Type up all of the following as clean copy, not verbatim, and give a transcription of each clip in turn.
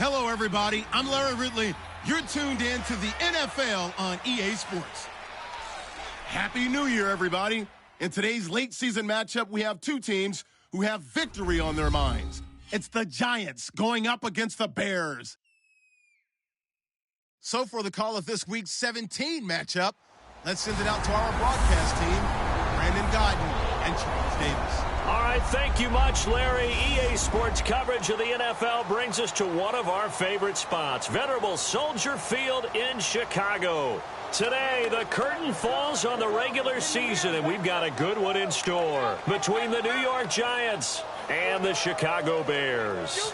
Hello, everybody. I'm Larry Ridley. You're tuned in to the NFL on EA Sports. Happy New Year, everybody. In today's late season matchup, we have two teams who have victory on their minds. It's the Giants going up against the Bears. So for the call of this week's 17 matchup, let's send it out to our broadcast team, Brandon Godden and Charles Davis. All right, thank you much, Larry. EA Sports coverage of the NFL brings us to one of our favorite spots, venerable Soldier Field in Chicago. Today, the curtain falls on the regular season, and we've got a good one in store between the New York Giants and the Chicago Bears.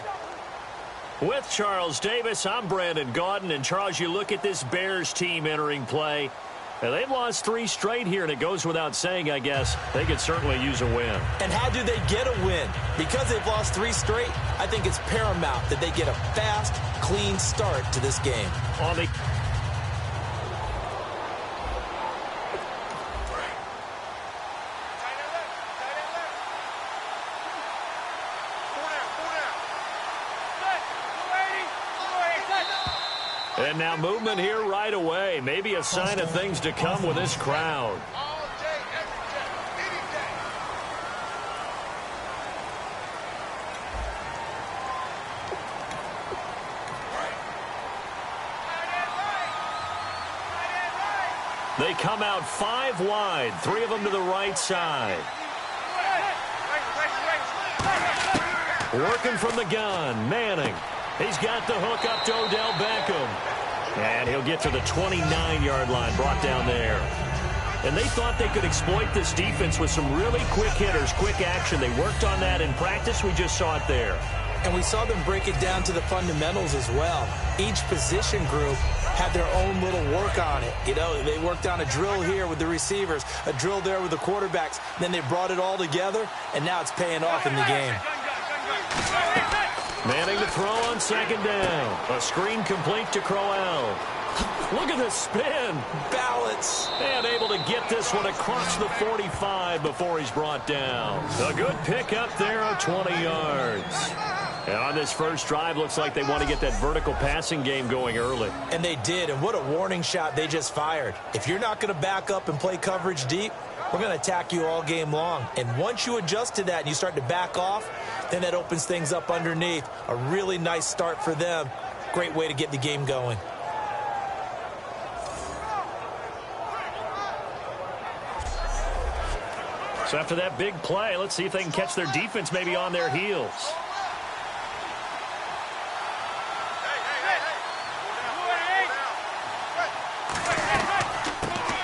With Charles Davis, I'm Brandon Gaudin. And, Charles, you look at this Bears team entering play. They've lost 3 straight here, and it goes without saying, I guess, they could certainly use a win. And how do they get a win? Because they've lost 3 straight, I think it's paramount that they get a fast, clean start to this game. On the And now movement here right away. Maybe a sign of things to come with this crowd. They come out 5 wide, 3 of them to the right side. Working from the gun, Manning. He's got the hook up to Odell Beckham. And he'll get to the 29-yard line, brought down there. And they thought they could exploit this defense with some really quick hitters, quick action. They worked on that in practice. We just saw it there. And we saw them break it down to the fundamentals as well. Each position group had their own little work on it. You know, they worked on a drill here with the receivers, a drill there with the quarterbacks. Then they brought it all together, and now it's paying off in the game. Manning to throw on second down. A screen complete to Crowell. Look at the spin. Balance. And able to get this one across the 45 before he's brought down. A good pick up there of 20 yards. And on this first drive, looks like they want to get that vertical passing game going early. And they did, and what a warning shot they just fired. If you're not going to back up and play coverage deep, we're going to attack you all game long. And once you adjust to that and you start to back off, then that opens things up underneath. A really nice start for them. Great way to get the game going. So after that big play, let's see if they can catch their defense maybe on their heels.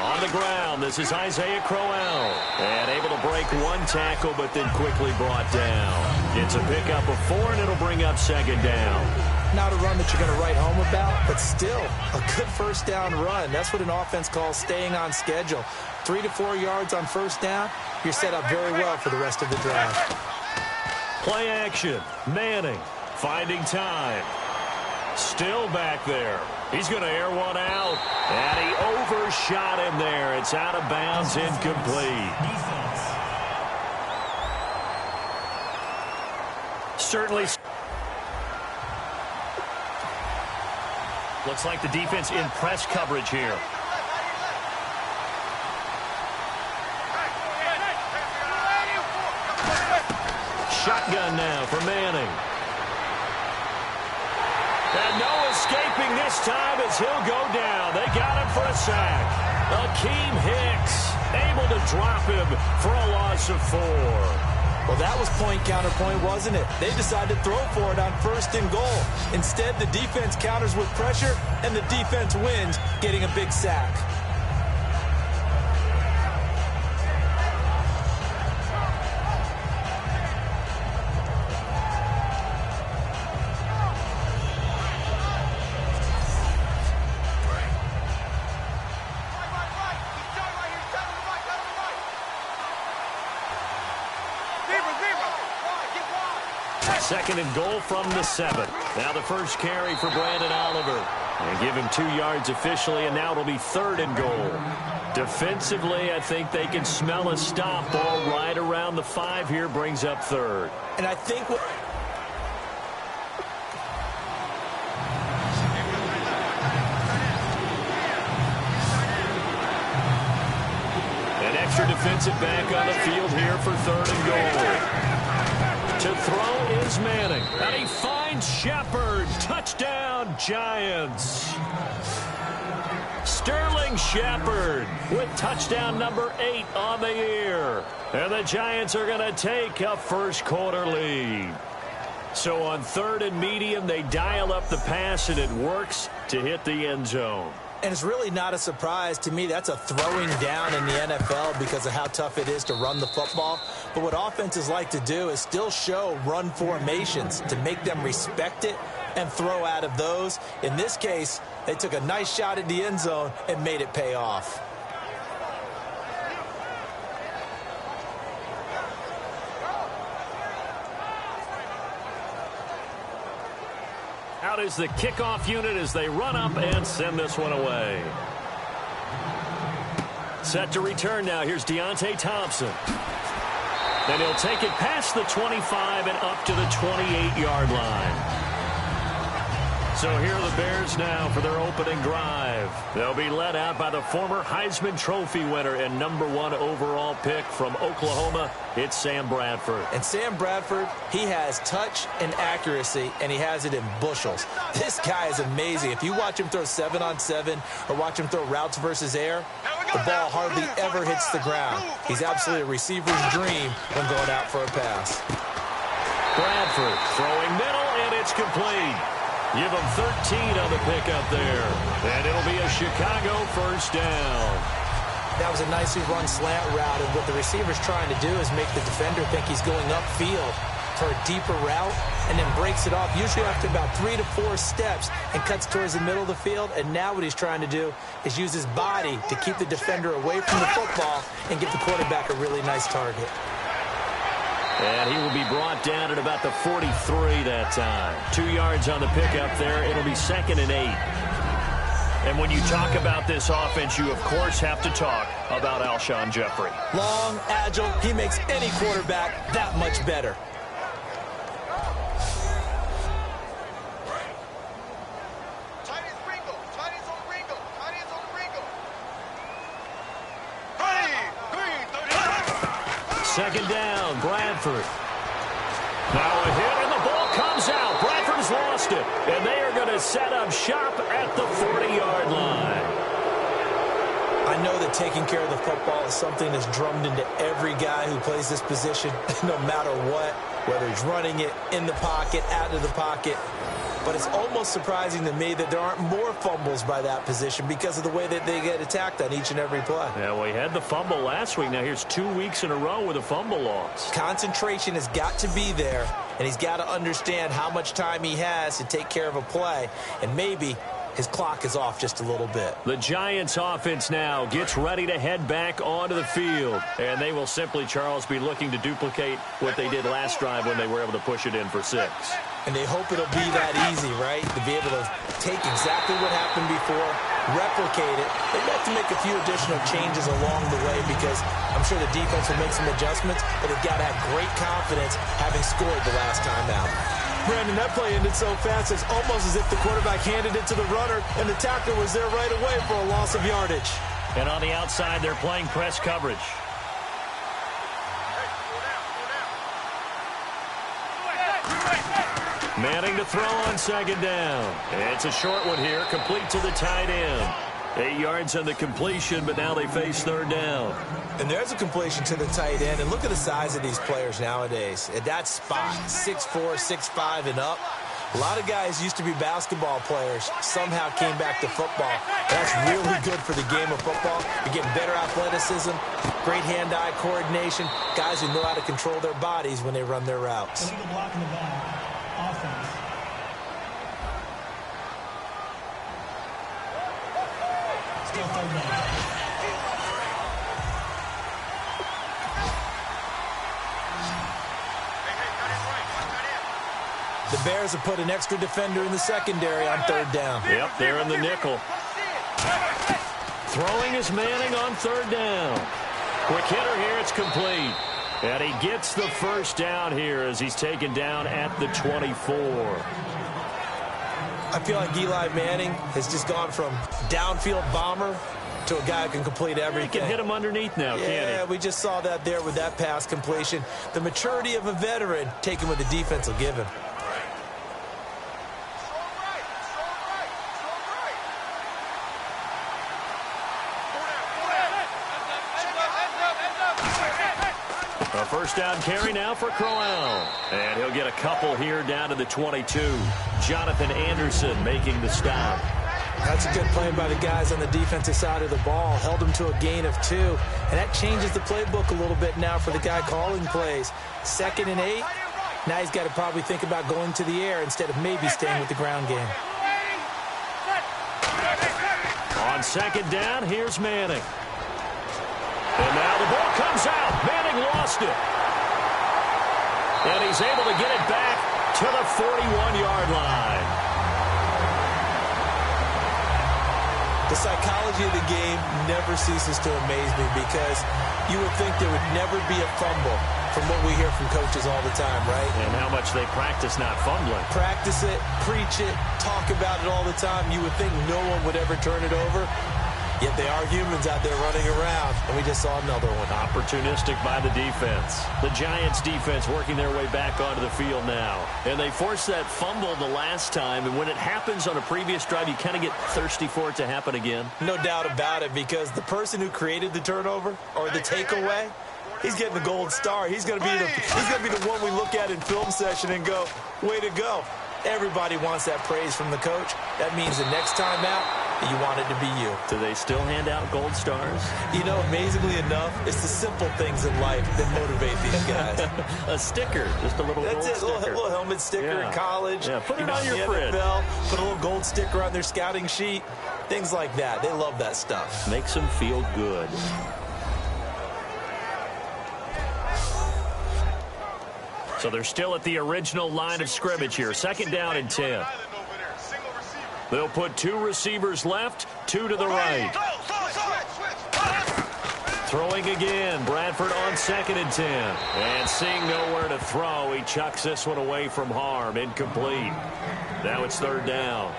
On the ground, this is Isaiah Crowell. And able to break 1 tackle, but then quickly brought down. It's a pickup of 4, and it'll bring up second down. Not a run that you're going to write home about, but still a good first down run. That's what an offense calls staying on schedule. 3 to 4 yards on first down, you're set up very well for the rest of the drive. Play action. Manning finding time. Still back there. He's going to air one out. And he overshot him there. It's out of bounds, incomplete. Certainly. Looks like the defense in press coverage here. Shotgun now for Manning. And no escaping this time as he'll go down. They got him for a sack. Akeem Hicks able to drop him for a loss of 4. Well, that was point counterpoint, wasn't it? They decided to throw for it on 1st and goal. Instead, the defense counters with pressure, and the defense wins, getting a big sack. Second and goal from the 7. Now the first carry for Brandon Oliver. And give him 2 yards officially, and now it'll be 3rd and goal. Defensively, I think they can smell a stop. Ball right around the 5 here, brings up 3rd. And I think defensive back on the field here for 3rd and goal. To throw is Manning. And he finds Shepard. Touchdown, Giants. Sterling Shepard with touchdown number 8 on the year. And the Giants are going to take a first-quarter lead. So on 3rd and medium, they dial up the pass, and it works to hit the end zone. And it's really not a surprise to me. That's a throwing down in the NFL because of how tough it is to run the football. But what offenses like to do is still show run formations to make them respect it and throw out of those. In this case, they took a nice shot at the end zone and made it pay off. Out is the kickoff unit as they run up and send this one away. Set to return now. Here's Deontay Thompson. And he'll take it past the 25 and up to the 28-yard line. So here are the Bears now for their opening drive. They'll be led out by the former Heisman Trophy winner and #1 overall pick from Oklahoma. It's Sam Bradford. And Sam Bradford, he has touch and accuracy, and he has it in bushels. This guy is amazing. If you watch him throw 7-on-7 or watch him throw routes versus air, the ball hardly ever hits the ground. He's absolutely a receiver's dream when going out for a pass. Bradford throwing middle, and it's complete. Give him 13 on the pickup there. And it'll be a Chicago first down. That was a nicely run slant route, and what the receiver's trying to do is make the defender think he's going upfield for a deeper route and then breaks it off, usually after about 3 to 4 steps, and cuts towards the middle of the field. And now what he's trying to do is use his body to keep the defender away from the football and give the quarterback a really nice target. And he will be brought down at about the 43 that time. 2 yards on the pickup there. It'll be 2nd and 8. And when you talk about this offense, you, of course, have to talk about Alshon Jeffrey. Long, agile. He makes any quarterback that much better. Second down, Bradford. Now a hit, and the ball comes out. Bradford's lost it, and they are going to set up shop at the 40-yard line. I know that taking care of the football is something that's drummed into every guy who plays this position, no matter what, whether he's running it in the pocket, out of the pocket. But it's almost surprising to me that there aren't more fumbles by that position because of the way that they get attacked on each and every play. Yeah, well, he had the fumble last week. Now here's 2 weeks in a row with a fumble loss. Concentration has got to be there, and he's got to understand how much time he has to take care of a play, and maybe his clock is off just a little bit. The Giants offense now gets ready to head back onto the field, and they will simply, Charles, be looking to duplicate what they did last drive when they were able to push it in for 6. And they hope it'll be that easy, right? To be able to take exactly what happened before, replicate it. They've got to make a few additional changes along the way because I'm sure the defense will make some adjustments, but they've got to have great confidence having scored the last time out. Brandon, that play ended so fast, it's almost as if the quarterback handed it to the runner and the tackler was there right away for a loss of yardage. And on the outside, they're playing press coverage. Manning to throw on second down. It's a short one here, complete to the tight end. 8 yards on the completion, but now they face third down. And there's a completion to the tight end. And look at the size of these players nowadays. At that spot, 6'4", 6'5", and up. A lot of guys used to be basketball players, somehow came back to football. That's really good for the game of football. You're getting better athleticism, great hand-eye coordination, guys who know how to control their bodies when they run their routes. Illegal block in the back. Offense. Still third down. The Bears have put an extra defender in the secondary on third down. Yep, they're in the nickel. Throwing is Manning on third down. Quick hitter here, it's complete. And he gets the first down here as he's taken down at the 24. I feel like Eli Manning has just gone from downfield bomber to a guy who can complete everything. He can hit him underneath now, can't he? Yeah, we just saw that there with that pass completion. The maturity of a veteran taking what the defense will give him. A first down carry now for Crowell. And he'll get a couple here down to the 22. Jonathan Anderson making the stop. That's a good play by the guys on the defensive side of the ball. Held him to a gain of 2. And that changes the playbook a little bit now for the guy calling plays. 2nd and 8. Now he's got to probably think about going to the air instead of maybe staying with the ground game. On 2nd down, here's Manning. And now the ball comes out. Manning lost it. And he's able to get it back to the 41-yard line. The psychology of the game never ceases to amaze me because you would think there would never be a fumble from what we hear from coaches all the time, right? And how much they practice not fumbling. Practice it, preach it, talk about it all the time. You would think no one would ever turn it over. Yet they are humans out there running around, and we just saw another one. Opportunistic by the defense. The Giants defense working their way back onto the field now. And they forced that fumble the last time, and when it happens on a previous drive, you kind of get thirsty for it to happen again. No doubt about it, because the person who created the turnover or the takeaway, he's getting the gold star. He's going to be the one we look at in film session and go, way to go. Everybody wants that praise from the coach. That means the next time out, you want it to be you. Do they still hand out gold stars? You know, amazingly enough, it's the simple things in life that motivate these guys. A sticker, just a little gold sticker. That's it, a little helmet sticker in college. Yeah, put it on your fridge. NFL, put a little gold sticker on their scouting sheet. Things like that. They love that stuff. Makes them feel good. So they're still at the original line of scrimmage here. 2nd down and 10. They'll put 2 receivers left, 2 to the right. Throwing again. Bradford on 2nd and 10. And seeing nowhere to throw, he chucks this one away from harm. Incomplete. Now it's 3rd down.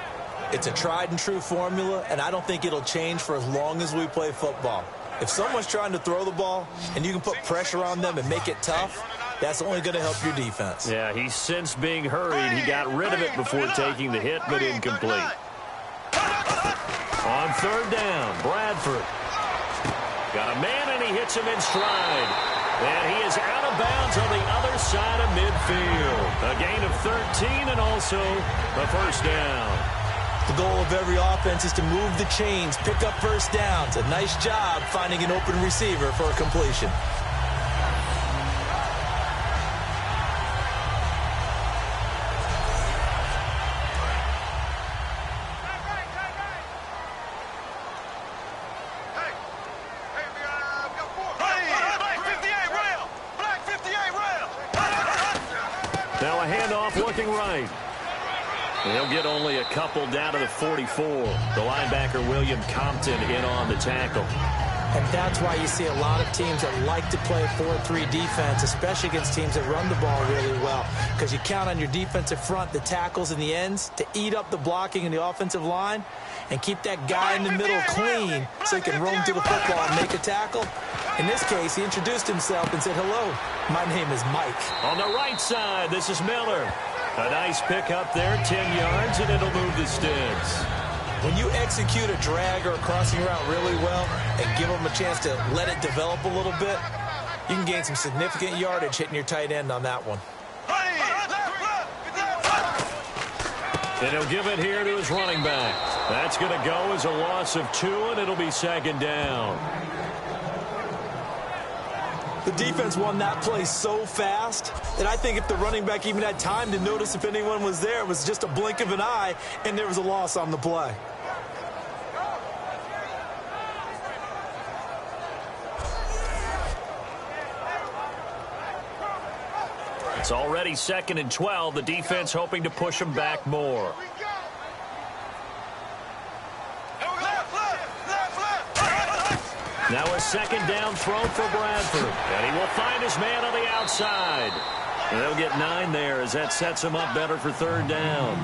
It's a tried and true formula, and I don't think it'll change for as long as we play football. If someone's trying to throw the ball and you can put pressure on them and make it tough, that's only going to help your defense. Yeah, he's since being hurried. He got rid of it before taking the hit, but incomplete. On 3rd down, Bradford. Got a man, and he hits him in stride. And he is out of bounds on the other side of midfield. A gain of 13 and also a first down. The goal of every offense is to move the chains, pick up first downs. A nice job finding an open receiver for a completion. Now a handoff looking right. He'll get only a couple down to the 44. The linebacker, William Compton, in on the tackle. And that's why you see a lot of teams that like to play 4-3 defense, especially against teams that run the ball really well, because you count on your defensive front, the tackles and the ends, to eat up the blocking in the offensive line and keep that guy in the middle clean so he can roam to the football and make a tackle. In this case, he introduced himself and said, "Hello, my name is Mike." On the right side, this is Miller. A nice pick up there, 10 yards, and it'll move the sticks. When you execute a drag or a crossing route really well and give them a chance to let it develop a little bit, you can gain some significant yardage hitting your tight end on that one. And he'll give it here to his running back. That's going to go as a loss of 2, and it'll be 2nd down. The defense won that play so fast that I think if the running back even had time to notice if anyone was there, it was just a blink of an eye, and there was a loss on the play. It's already 2nd and 12. The defense hoping to push him back more. Now a 2nd down throw for Bradford. And he will find his man on the outside. And they'll get 9 there as that sets him up better for 3rd down.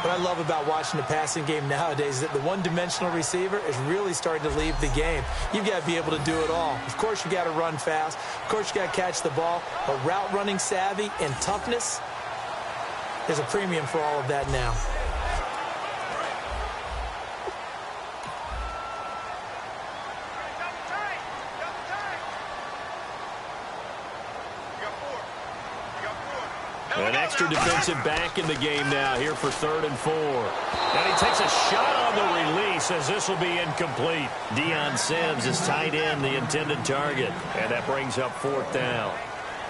What I love about watching the passing game nowadays is that the one-dimensional receiver is really starting to leave the game. You've got to be able to do it all. Of course, you got to run fast. Of course, you got to catch the ball. But route running savvy and toughness, there's a premium for all of that now. An extra defensive back in the game now here for 3rd and 4. And he takes a shot on the release as this will be incomplete. Deion Sims is tight end, the intended target. And that brings up 4th down.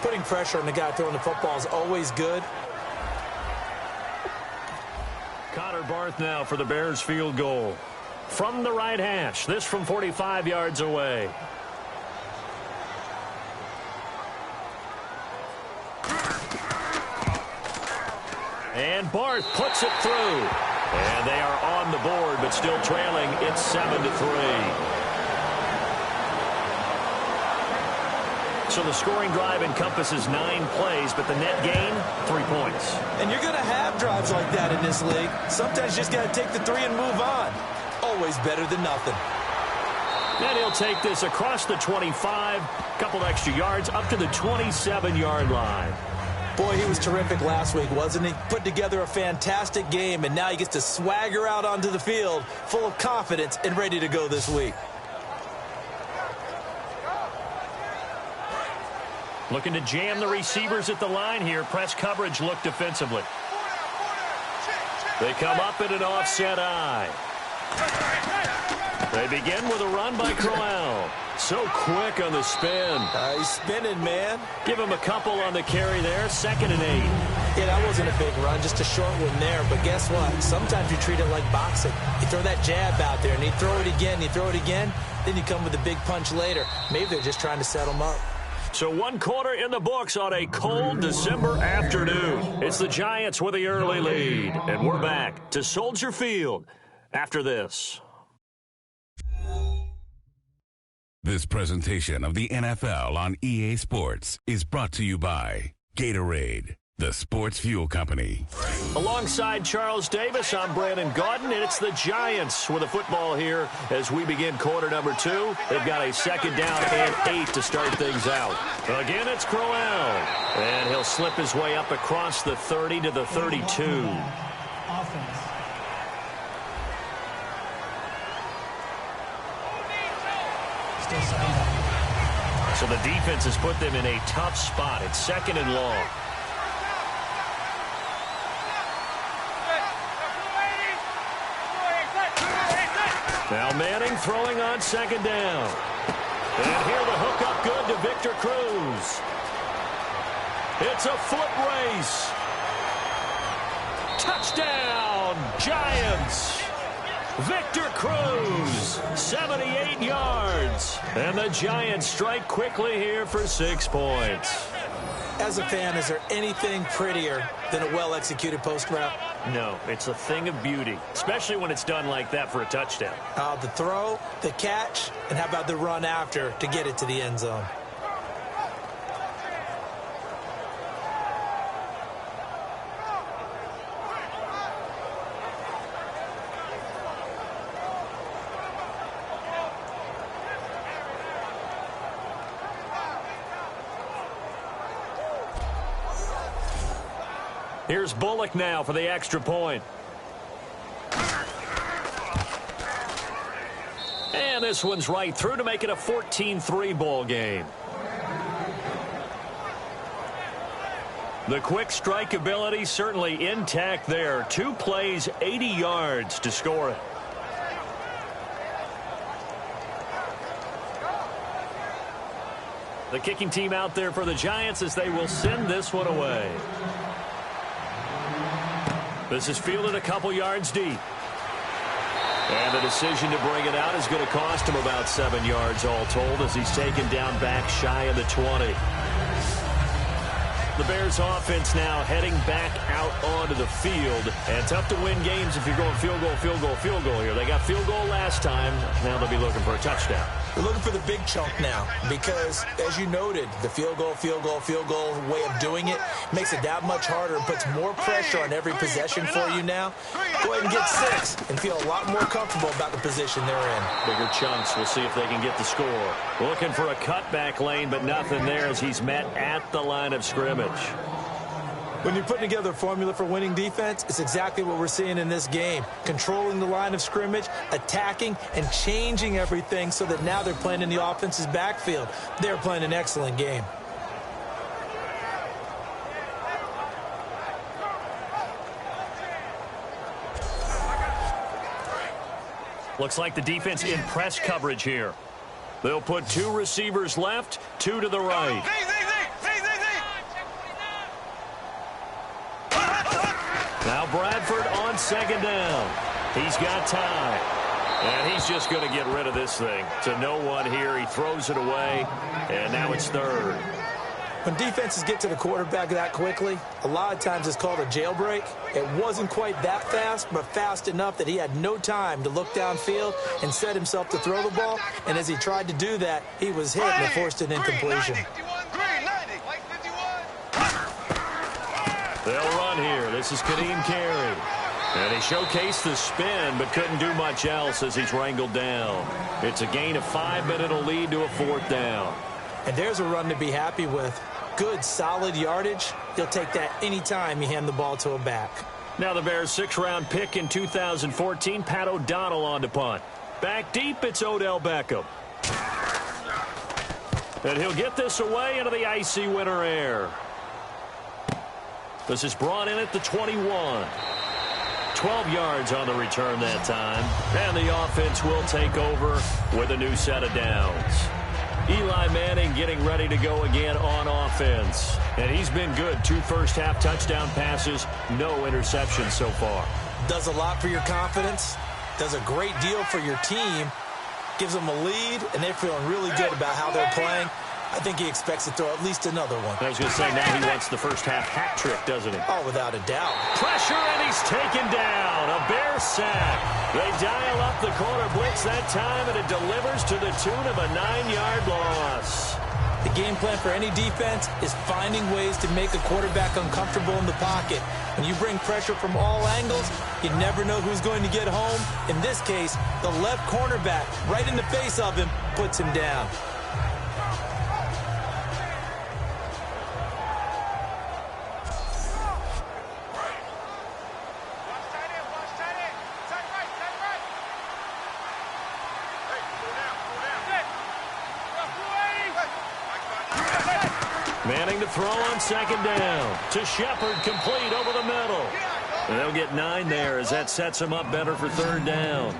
Putting pressure on the guy throwing the football is always good. Connor Barth now for the Bears field goal. From the right hash, this from 45 yards away. And Barth puts it through. And they are on the board, but still trailing. It's 7-3. So the scoring drive encompasses 9 plays, but the net gain, 3 points. And you're going to have drives like that in this league. Sometimes you just got to take the 3 and move on. Always better than nothing. And he'll take this across the 25, couple extra yards, up to the 27-yard line. Boy, he was terrific last week, wasn't he? Put together a fantastic game, and now he gets to swagger out onto the field full of confidence and ready to go this week. Looking to jam the receivers at the line here. Press coverage look defensively. They come up in an offset eye. They begin with a run by Crowell. So quick on the spin. He's spinning, man. Give him a couple on the carry there. 2nd and 8. Yeah, that wasn't a big run, just a short one there. But guess what? Sometimes you treat it like boxing. You throw that jab out there, and you throw it again, you throw it again, then you come with a big punch later. Maybe they're just trying to set him up. So 1 quarter in the books on a cold December afternoon. It's the Giants with the early lead. And we're back to Soldier Field after this. This presentation of the NFL on EA Sports is brought to you by Gatorade, the sports fuel company. Alongside Charles Davis, I'm Brandon Gaudin, and it's the Giants with the football here as we begin quarter number 2. They've got a 2nd down and 8 to start things out. Again, it's Crowell, and he'll slip his way up across the 30 to the 32. Offense. So the defense has put them in a tough spot. It's 2nd and long. Now Manning throwing on 2nd down. And here the hook up good to Victor Cruz. It's a foot race. Touchdown, Giants. Victor Cruz, 78 yards. And the Giants strike quickly here for 6 points. As a fan, is there anything prettier than a well-executed post route? No, it's a thing of beauty, especially when it's done like that for a touchdown. The throw, the catch, and how about the run after to get it to the end zone? Here's Bullock now for the extra point. And this one's right through to make it a 14-3 ball game. The quick strike ability certainly intact there. 2 plays, 80 yards to score it. The kicking team out there for the Giants as they will send this one away. This is fielded a couple yards deep. And the decision to bring it out is going to cost him about 7 yards all told as he's taken down back shy of the 20. The Bears offense now heading back out onto the field. And tough to win games if you're going field goal, field goal, field goal here. They got field goal last time. Now they'll be looking for a touchdown. We're looking for the big chunk now because, as you noted, the field goal way of doing it makes it that much harder and puts more pressure on every possession for you now. Go ahead and get 6 and feel a lot more comfortable about the position they're in. Bigger chunks. We'll see if they can get the score. Looking for a cutback lane, but nothing there as he's met at the line of scrimmage. When you're putting together a formula for winning defense, it's exactly what we're seeing in this game. Controlling the line of scrimmage, attacking, and changing everything so that now they're playing in the offense's backfield. They're playing an excellent game. Looks like the defense in press coverage here. They'll put 2 receivers left, 2 to the right. Now Bradford on 2nd down. He's got time. And he's just going to get rid of this thing. To no one here. He throws it away. And now it's 3rd. When defenses get to the quarterback that quickly, a lot of times it's called a jailbreak. It wasn't quite that fast, but fast enough that he had no time to look downfield and set himself to throw the ball. And as he tried to do that, he was hit and it forced an incompletion. They'll run here. This is Kadeem Carey. And he showcased the spin, but couldn't do much else as he's wrangled down. It's a gain of 5, but it'll lead to a 4th down. And there's a run to be happy with. Good, solid yardage. He'll take that anytime you hand the ball to a back. Now the Bears' 6th-round pick in 2014, Pat O'Donnell on to punt. Back deep, it's Odell Beckham. And he'll get this away into the icy winter air. This is brought in at the 21. 12 yards on the return that time. And the offense will take over with a new set of downs. Eli Manning getting ready to go again on offense. And he's been good. 2 first-half touchdown passes, no interceptions so far. Does a lot for your confidence. Does a great deal for your team. Gives them a lead, and they're feeling really good about how they're playing. I think he expects to throw at least another one. I was going to say, now he wants the first-half hat trick, doesn't he? Oh, without a doubt. Pressure, and he's taken down. A Bear sack. They dial up the corner blitz that time, and it delivers to the tune of a 9-yard loss. The game plan for any defense is finding ways to make a quarterback uncomfortable in the pocket. When you bring pressure from all angles, you never know who's going to get home. In this case, the left cornerback, right in the face of him, puts him down. Manning to throw on 2nd down. To Shepard, complete over the middle. And they'll get 9 there as that sets him up better for 3rd down.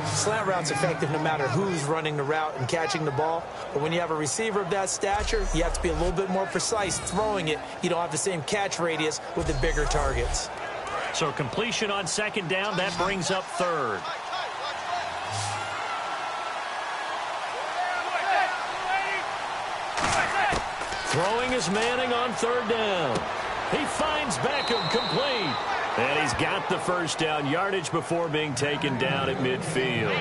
Slant route's effective no matter who's running the route and catching the ball. But when you have a receiver of that stature, you have to be a little bit more precise throwing it. You don't have the same catch radius with the bigger targets. So completion on 2nd down, that brings up 3rd. Throwing is Manning on 3rd down. He finds Beckham complete. And he's got the 1st down yardage before being taken down at midfield.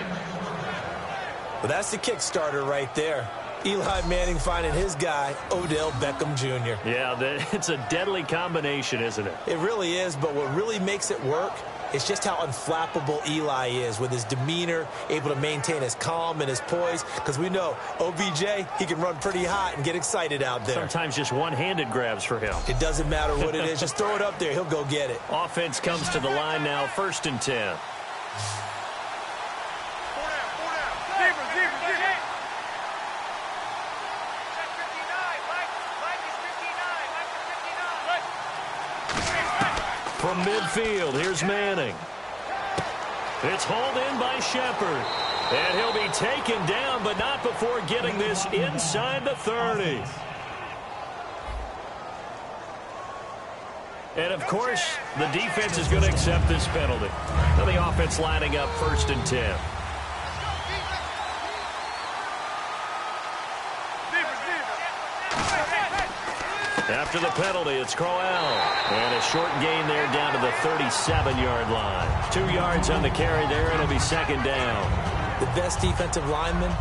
Well, that's the kickstarter right there. Eli Manning finding his guy, Odell Beckham Jr. Yeah, it's a deadly combination, isn't it? It really is, but what really makes it work is just how unflappable Eli is with his demeanor, able to maintain his calm and his poise, because we know OBJ, he can run pretty hot and get excited out there. Sometimes just one-handed grabs for him. It doesn't matter what it is. Just throw it up there. He'll go get it. Offense comes to the line now, 1st and 10. From midfield, here's Manning. It's hauled in by Shepard. And he'll be taken down, but not before getting this inside the 30. And, of course, the defense is going to accept this penalty. Now the offense lining up 1st and 10. After the penalty, it's Crowell. And a short gain there down to the 37-yard line. 2 yards on the carry there, and it'll be 2nd down. The best defensive linemen,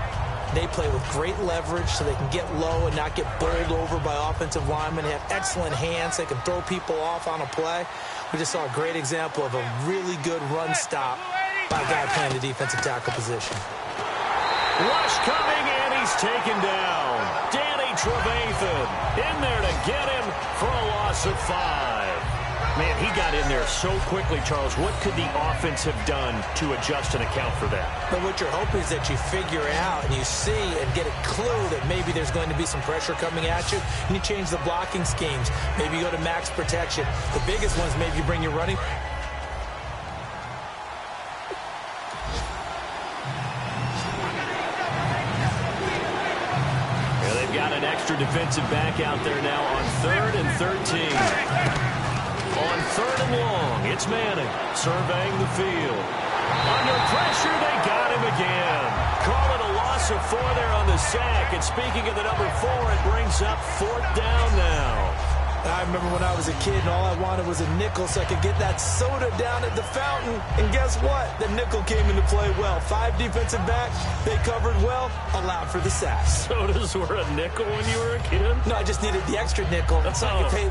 they play with great leverage so they can get low and not get bowled over by offensive linemen. They have excellent hands. They can throw people off on a play. We just saw a great example of a really good run stop by a guy playing the defensive tackle position. Rush coming, and he's taken down. Danny Trevathan in there to get him for a loss of 5. Man, he got in there so quickly, Charles. What could the offense have done to adjust and account for that? But what you're hoping is that you figure out and you see and get a clue that maybe there's going to be some pressure coming at you, and you change the blocking schemes. Maybe you go to max protection. The biggest ones, maybe you bring your running. Yeah, they've got an extra defensive back out there now on 3rd and 13. On 3rd and long, it's Manning surveying the field. Under pressure, they got him again. Call it a loss of 4 there on the sack. And speaking of the number 4, it brings up 4th down now. I remember when I was a kid and all I wanted was a nickel so I could get that soda down at the fountain. And guess what? The nickel came into play well. 5 defensive backs, they covered well, allowed for the sacks. Sodas were a nickel when you were a kid? No, I just needed the extra nickel so I could pay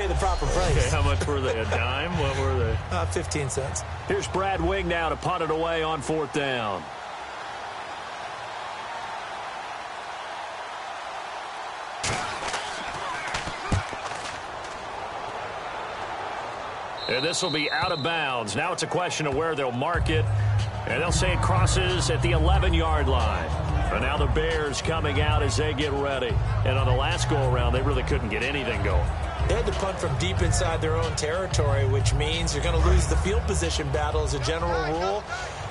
the proper price. Okay, how much were they? A dime? What were they? 15 cents. Here's Brad Wing now to punt it away on 4th down. And this will be out of bounds. Now it's a question of where they'll mark it. And they'll say it crosses at the 11-yard line. But now the Bears coming out as they get ready. And on the last go-around, they really couldn't get anything going. They had to punt from deep inside their own territory, which means you're going to lose the field position battle as a general rule.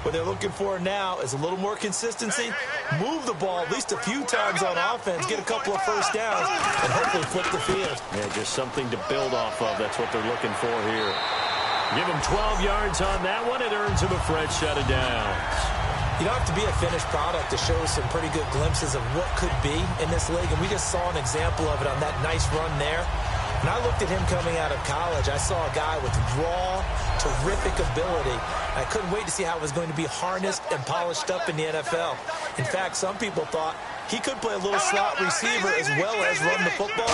What they're looking for now is a little more consistency, move the ball at least a few times on offense, get a couple of first downs, and hopefully flip the field. Yeah, just something to build off of. That's what they're looking for here. Give them 12 yards on that one. It earns them a fresh set of downs. You don't have to be a finished product to show some pretty good glimpses of what could be in this league, and we just saw an example of it on that nice run there. When I looked at him coming out of college, I saw a guy with raw, terrific ability. I couldn't wait to see how it was going to be harnessed and polished up in the NFL. In fact, some people thought he could play a little slot receiver as well as run the football.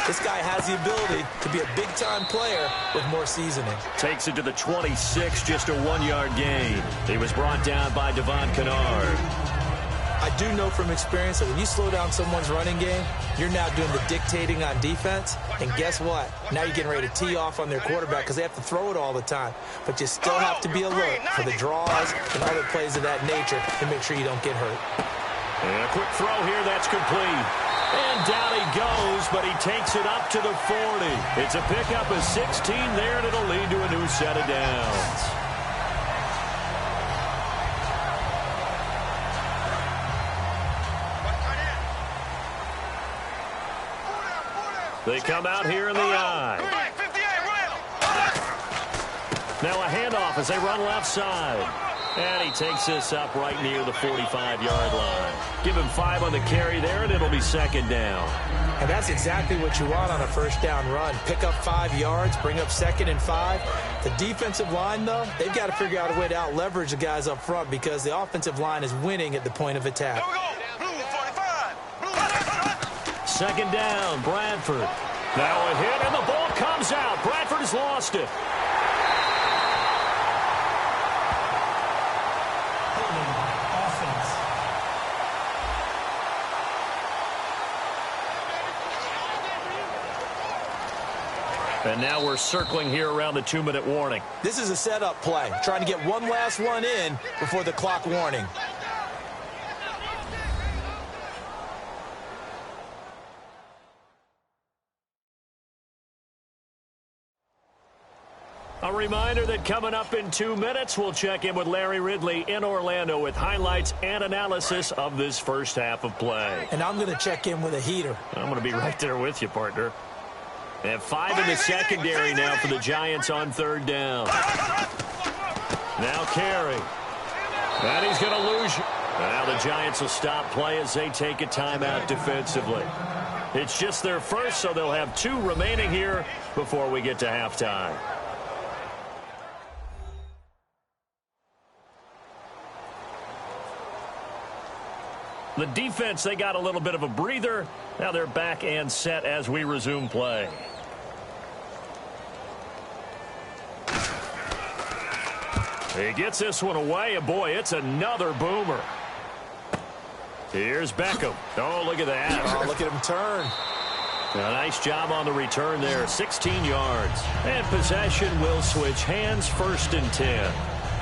This guy has the ability to be a big-time player with more seasoning. Takes it to the 26, just a 1-yard gain. He was brought down by Devon Kennard. I do know from experience that when you slow down someone's running game, you're now doing the dictating on defense. And guess what? Now you're getting ready to tee off on their quarterback because they have to throw it all the time. But you still have to be alert for the draws and other plays of that nature to make sure you don't get hurt. And a quick throw here, that's complete. And down he goes, but he takes it up to the 40. It's a pickup of 16 there, and it'll lead to a new set of downs. They come out here in the eye. Now a handoff as they run left side. And he takes this up right near the 45-yard line. Give him 5 on the carry there, and it'll be 2nd down. And that's exactly what you want on a first down run. Pick up 5 yards, bring up 2nd and 5. The defensive line, though, they've got to figure out a way to out-leverage the guys up front because the offensive line is winning at the point of attack. 2nd down, Bradford. Now a hit, and the ball comes out. Bradford has lost it. And now we're circling here around the 2-minute warning. This is a setup play, trying to get one last one in before the clock warning. A reminder that coming up in 2 minutes, we'll check in with Larry Ridley in Orlando with highlights and analysis of this first half of play. And I'm going to check in with a heater. I'm going to be right there with you, partner. They have 5 in the secondary now for the Giants on 3rd down. Now Carey. And he's going to lose. Now the Giants will stop play as they take a timeout defensively. It's just their first, so they'll have 2 remaining here before we get to halftime. The defense, they got a little bit of a breather. Now they're back and set as we resume play. He gets this one away, and boy, it's another boomer. Here's Beckham. Oh, look at that. Oh, look at him turn. A nice job on the return there, 16 yards. And possession will switch hands, 1st and 10.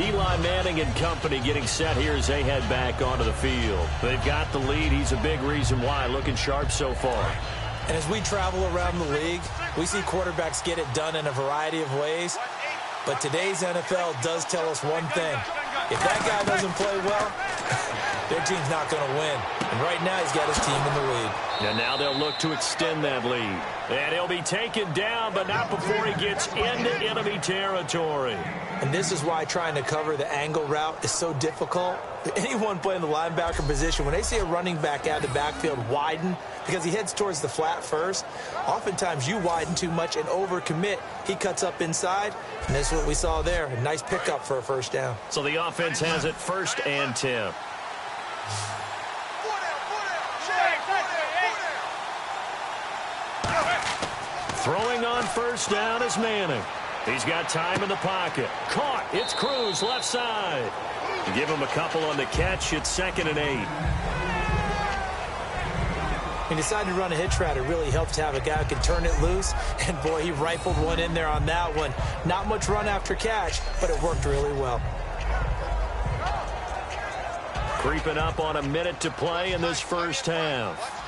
Eli Manning and company getting set here as they head back onto the field. They've got the lead. He's a big reason why, looking sharp so far. And as we travel around the league, we see quarterbacks get it done in a variety of ways. But today's NFL does tell us one thing. If that guy doesn't play well, their team's not going to win. And right now, he's got his team in the lead. And now they'll look to extend that lead. And he'll be taken down, but not before he gets into enemy territory. And this is why trying to cover the angle route is so difficult. Anyone playing the linebacker position, when they see a running back out of the backfield widen because he heads towards the flat first, oftentimes you widen too much and overcommit. He cuts up inside, and that's what we saw there. A nice pickup for a 1st down. So the offense has it 1st and 10. Throwing on 1st down is Manning. He's got time in the pocket. Caught. It's Cruz, left side. Give him a couple on the catch. It's 2nd and 8. He decided to run a hitch route. It really helps to have a guy who can turn it loose. And, boy, he rifled one in there on that one. Not much run after catch, but it worked really well. Creeping up on a minute to play in this 1st half.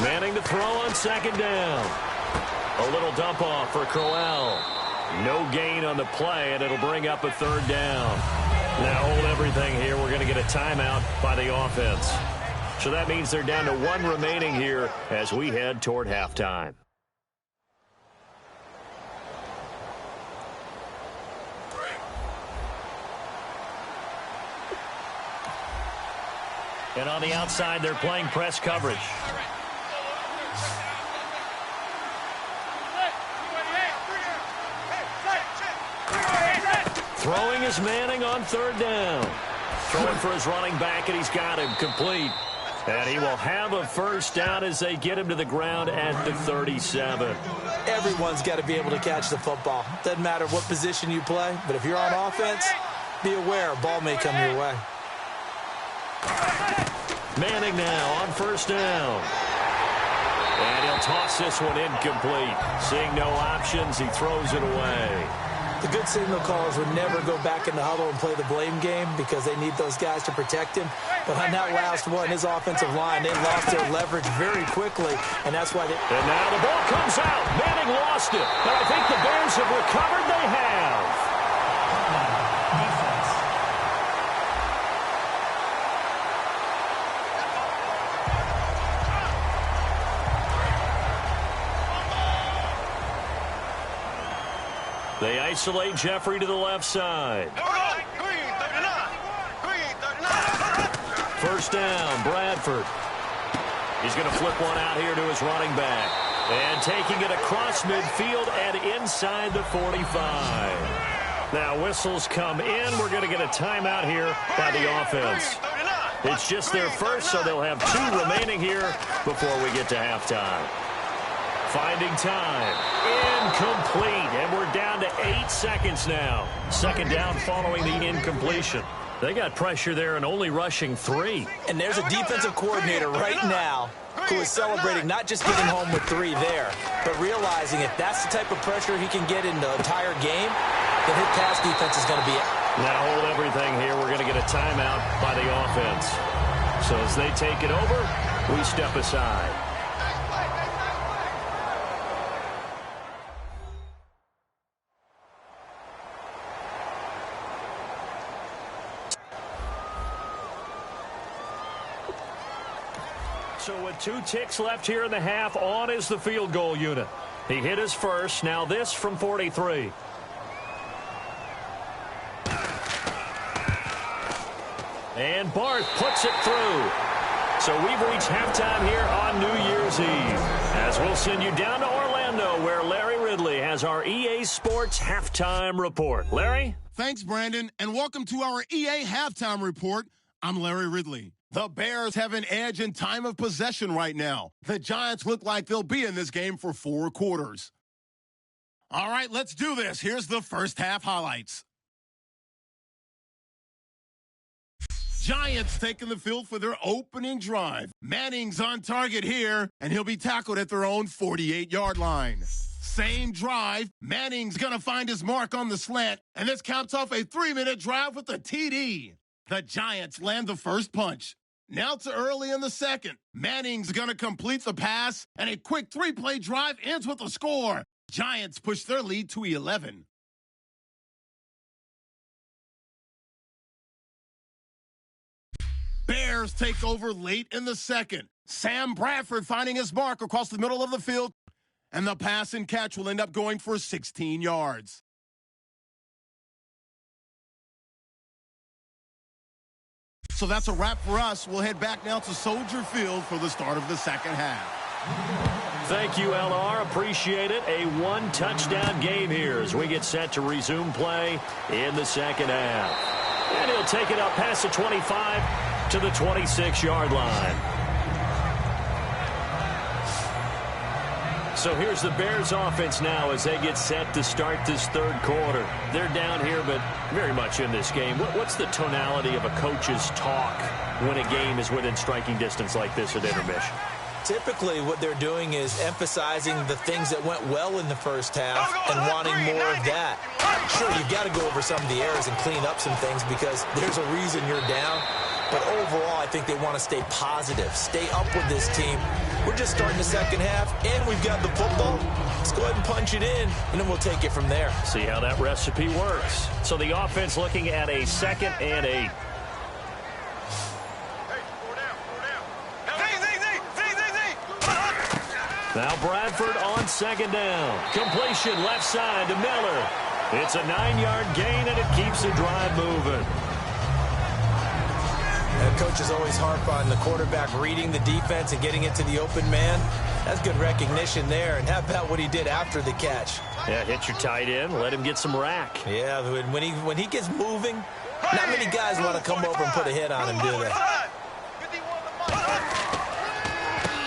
Manning to throw on 2nd down. A little dump off for Crowell. No gain on the play, and it'll bring up a 3rd down. Now hold everything here. We're going to get a timeout by the offense. So that means they're down to 1 remaining here as we head toward halftime. And on the outside, they're playing press coverage. Throwing is Manning on 3rd down. Throwing for his running back, and he's got him complete. And he will have a 1st down as they get him to the ground at the 37. Everyone's got to be able to catch the football. Doesn't matter what position you play, but if you're on offense, be aware a ball may come your way. Manning now on 1st down. And he'll toss this one incomplete. Seeing no options, he throws it away. The good signal callers would never go back in the huddle and play the blame game because they need those guys to protect him. But on that last one, his offensive line, they lost their leverage very quickly, and that's why they... And now the ball comes out. Manning lost it. But I think the Bears have recovered. They have. Defense. They isolate Jeffrey to the left side. 1st down, Bradford. He's going to flip one out here to his running back. And taking it across midfield and inside the 45. Now whistles come in. We're going to get a timeout here by the offense. It's just their 1st, so they'll have 2 remaining here before we get to halftime. Finding time. Incomplete. And we're down to 8 seconds now. 2nd down following the incompletion. They got pressure there and only rushing 3. And there's a defensive coordinator right now who is celebrating not just getting home with 3 there, but realizing if that's the type of pressure he can get in the entire game, then his pass defense is going to be it. Now hold everything here. We're going to get a timeout by the offense. So as they take it over, we step aside. So with 2 ticks left here in the half, on is the field goal unit. He hit his first. Now this from 43. And Barth puts it through. So we've reached halftime here on New Year's Eve. As we'll send you down to Orlando, where Larry Ridley has our EA Sports Halftime Report. Larry? Thanks, Brandon, and welcome to our EA Halftime Report. I'm Larry Ridley. The Bears have an edge in time of possession right now. The Giants look like they'll be in this game for 4 quarters. All right, let's do this. Here's the first half highlights. Giants taking the field for their opening drive. Manning's on target here, and he'll be tackled at their own 48-yard line. Same drive, Manning's going to find his mark on the slant, and this caps off a 3-minute drive with a TD. The Giants land the first punch. Now to early in the second. Manning's going to complete the pass, and a quick 3-play drive ends with a score. Giants push their lead to 11. Bears take over late in the second. Sam Bradford finding his mark across the middle of the field, and the pass and catch will end up going for 16 yards. So that's a wrap for us. We'll head back now to Soldier Field for the start of the second half. Thank you, LR. Appreciate it. A 1-touchdown game here as we get set to resume play in the second half. And he'll take it up past the 25 to the 26-yard line. So here's the Bears offense now as they get set to start this third quarter. They're down here, but very much in this game. What's the tonality of a coach's talk when a game is within striking distance like this at intermission? Typically, what they're doing is emphasizing the things that went well in the first half and wanting more of that. Sure, you've got to go over some of the errors and clean up some things because there's a reason you're down. But overall, I think they want to stay positive, stay up with this team. We're just starting the second half, and we've got the football. Let's go ahead and punch it in, and then we'll take it from there. See how that recipe works. So the offense looking at a 2nd and 8. Now Bradford on 2nd down. Completion left side to Miller. It's a 9-yard gain, and it keeps the drive moving. And coaches always harp on the quarterback reading the defense and getting it to the open man. That's good recognition there. And how about what he did after the catch? Yeah, hit your tight end, let him get some rack. Yeah, when he gets moving, not many guys want to come over and put a hit on him, do they?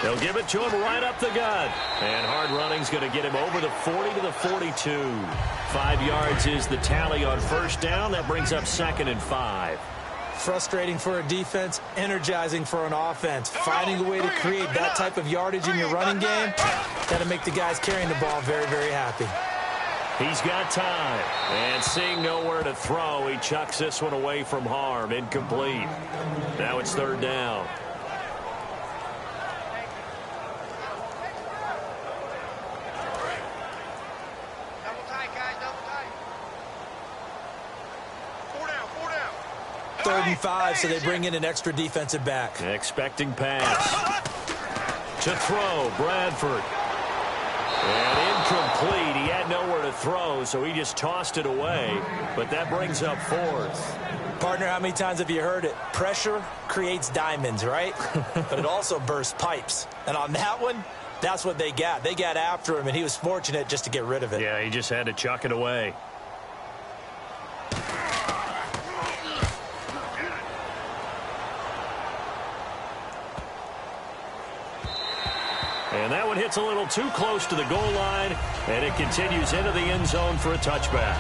They'll give it to him right up the gut. And hard running's going to get him over the 40 to the 42. 5 yards is the tally on first down. That brings up 2nd and 5. Frustrating for a defense, energizing for an offense. Finding a way to create that type of yardage in your running game, got to make the guys carrying the ball very, very happy. He's got time. And seeing nowhere to throw, he chucks this one away from harm. Incomplete. Now it's 3rd down. Third and 5, so they bring in an extra defensive back. Expecting pass. To throw, Bradford. And incomplete. He had nowhere to throw, so he just tossed it away. But that brings up 4th. Partner, how many times have you heard it? Pressure creates diamonds, right? But it also bursts pipes. And on that one, that's what they got. They got after him, and he was fortunate just to get rid of it. Yeah, he just had to chuck it away. And that one hits a little too close to the goal line, and it continues into the end zone for a touchback.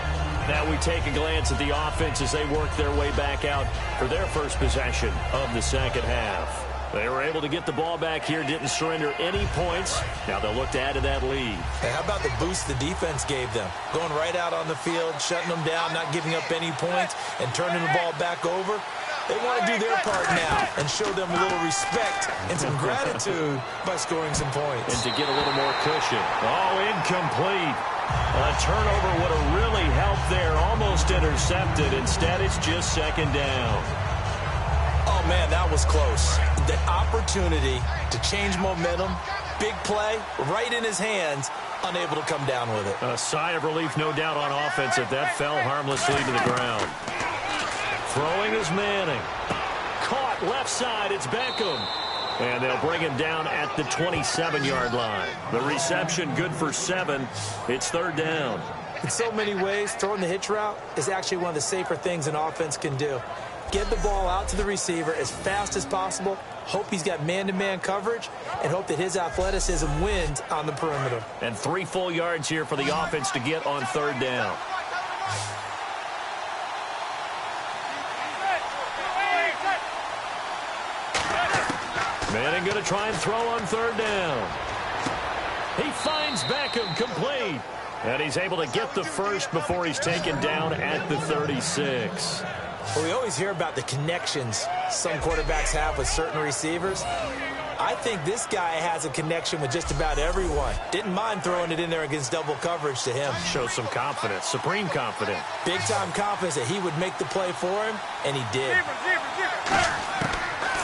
Now we take a glance at the offense as they work their way back out for their first possession of the second half. They were able to get the ball back here, didn't surrender any points. Now they'll look to add to that lead. Hey, how about the boost the defense gave them? Going right out on the field, shutting them down, not giving up any points, and turning the ball back over. They want to do their part now and show them a little respect and some gratitude by scoring some points. And to get a little more cushion. Oh, incomplete. A turnover would have really helped there. Almost intercepted. Instead, it's just 2nd down. Oh, man, that was close. The opportunity to change momentum, big play, right in his hands, unable to come down with it. A sigh of relief, no doubt, on offense if that fell harmlessly to the ground. Throwing is Manning. Caught left side, it's Beckham. And they'll bring him down at the 27-yard line. The reception good for 7. It's third down. In so many ways, throwing the hitch route is actually one of the safer things an offense can do. Get the ball out to the receiver as fast as possible, hope he's got man-to-man coverage, and hope that his athleticism wins on the perimeter. And 3 full yards here for the offense to get on third down. Manning going to try and throw on third down. He finds Beckham complete. And he's able to get the first before he's taken down at the 36. Well, we always hear about the connections some quarterbacks have with certain receivers. I think this guy has a connection with just about everyone. Didn't mind throwing it in there against double coverage to him. Shows some confidence, supreme confidence. Big-time confidence that he would make the play for him, and he did.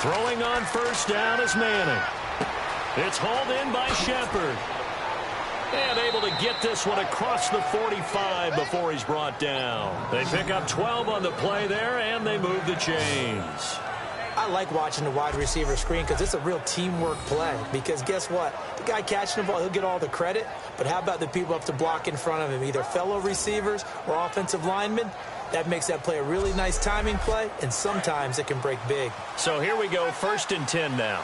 Throwing on first down is Manning. It's hauled in by Shepard. And able to get this one across the 45 before he's brought down. They pick up 12 on the play there, and they move the chains. I like watching the wide receiver screen because it's a real teamwork play. Because guess what? The guy catching the ball, he'll get all the credit. But how about the people up to block in front of him, either fellow receivers or offensive linemen? That makes that play a really nice timing play, and sometimes it can break big. So here we go, 1st and 10 now.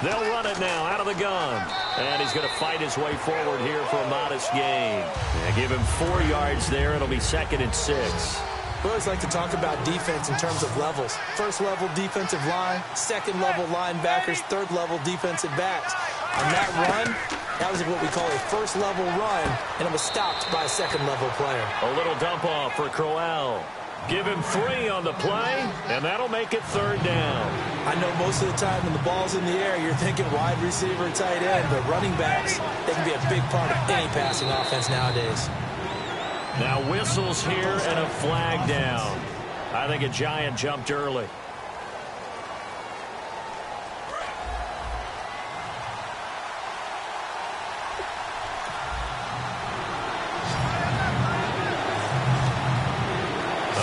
They'll run it now out of the gun. And he's going to fight his way forward here for a modest gain. And give him 4 yards there. It'll be 2nd and 6. We always like to talk about defense in terms of levels. First level defensive line, second level linebackers, third level defensive backs. On that run, that was what we call a first level run, and it was stopped by a second level player. A little dump off for Crowell. Give him 3 on the play, and that'll make it third down. I know most of the time when the ball's in the air, you're thinking wide receiver, tight end, but running backs, they can be a big part of any passing offense nowadays. Now whistles here and a flag down. I think a Giant jumped early.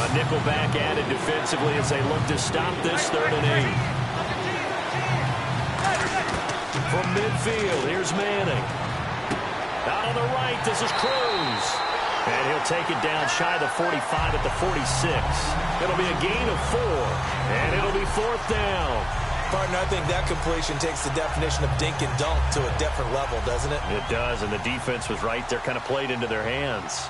Nickelback added defensively as they look to stop this 3rd and 8. From midfield, here's Manning. Out on the right, this is Cruz. And he'll take it down shy of the 45 at the 46. It'll be a gain of 4, and it'll be 4th down. Partner, I think that completion takes the definition of dink and dunk to a different level, doesn't it? It does, and the defense was right there, kind of played into their hands.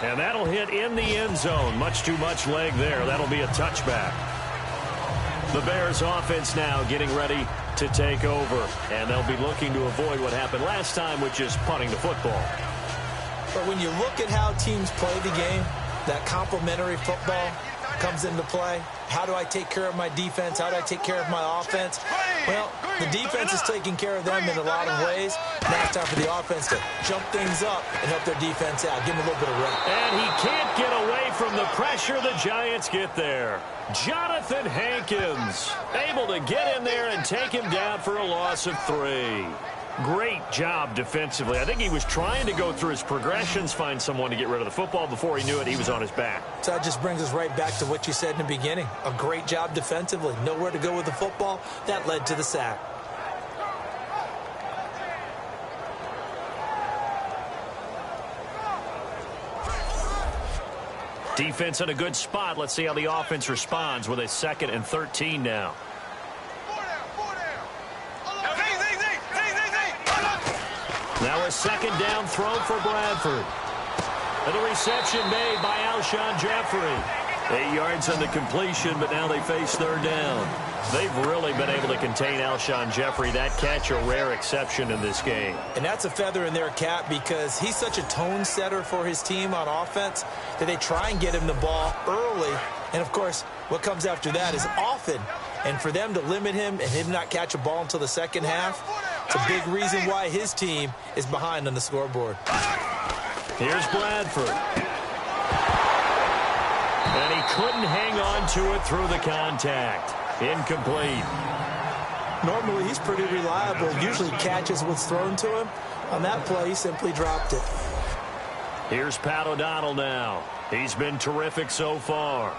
And that'll hit in the end zone. Much too much leg there. That'll be a touchback. The Bears offense now getting ready to take over. And they'll be looking to avoid what happened last time, which is punting the football. But when you look at how teams play the game, that complementary football comes into play. How do I take care of my defense? How do I take care of my offense? Well, the defense is taking care of them in a lot of ways. Now it's time for the offense to jump things up and help their defense out. Give them a little bit of rep. And he can't get away from the pressure. The Giants get there. Jonathan Hankins able to get in there and take him down for a loss of 3. Great job defensively. I think he was trying to go through his progressions, find someone to get rid of the football. Before he knew it, he was on his back. So that just brings us right back to what you said in the beginning. A great job defensively. Nowhere to go with the football. That led to the sack. Defense in a good spot. Let's see how the offense responds with a 2nd and 13 now. Now a 2nd down throw for Bradford. And a reception made by Alshon Jeffrey. 8 yards on the completion, but now they face 3rd down. They've really been able to contain Alshon Jeffrey. That catch a rare exception in this game. And that's a feather in their cap because he's such a tone setter for his team on offense that they try and get him the ball early. And, of course, what comes after that is often. And for them to limit him and him not catch a ball until the second half, it's a big reason why his team is behind on the scoreboard. Here's Bradford. And he couldn't hang on to it through the contact. Incomplete. Normally, he's pretty reliable. Usually catches what's thrown to him. On that play, he simply dropped it. Here's Pat O'Donnell now. He's been terrific so far.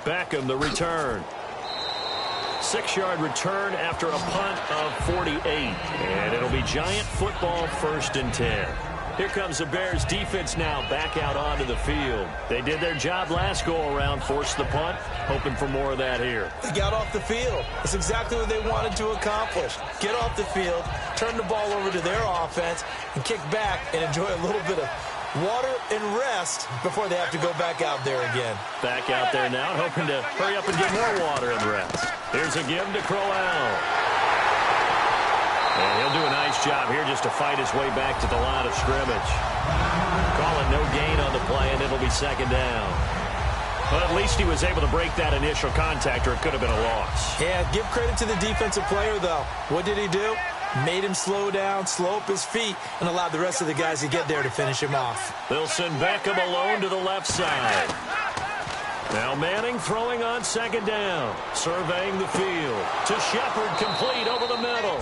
Beckham, the return. 6-yard return after a punt of 48. And it'll be Giant football 1st and 10. Here comes the Bears defense now back out onto the field. They did their job last go-around, forced the punt, hoping for more of that here. They got off the field. That's exactly what they wanted to accomplish. Get off the field, turn the ball over to their offense, and kick back and enjoy a little bit of water and rest before they have to go back out there again. Back out there now, hoping to hurry up and get more water and rest. Here's a give to Crowell. And he'll do a nice job here just to fight his way back to the line of scrimmage. Call it no gain on the play, and it'll be 2nd down. But at least he was able to break that initial contact, or it could have been a loss. Yeah, give credit to the defensive player, though. What did he do? Made him slow down, slow up his feet, and allowed the rest of the guys to get there to finish him off. They'll send Beckham alone to the left side. Now Manning throwing on 2nd down. Surveying the field. To Shepard, complete over the middle.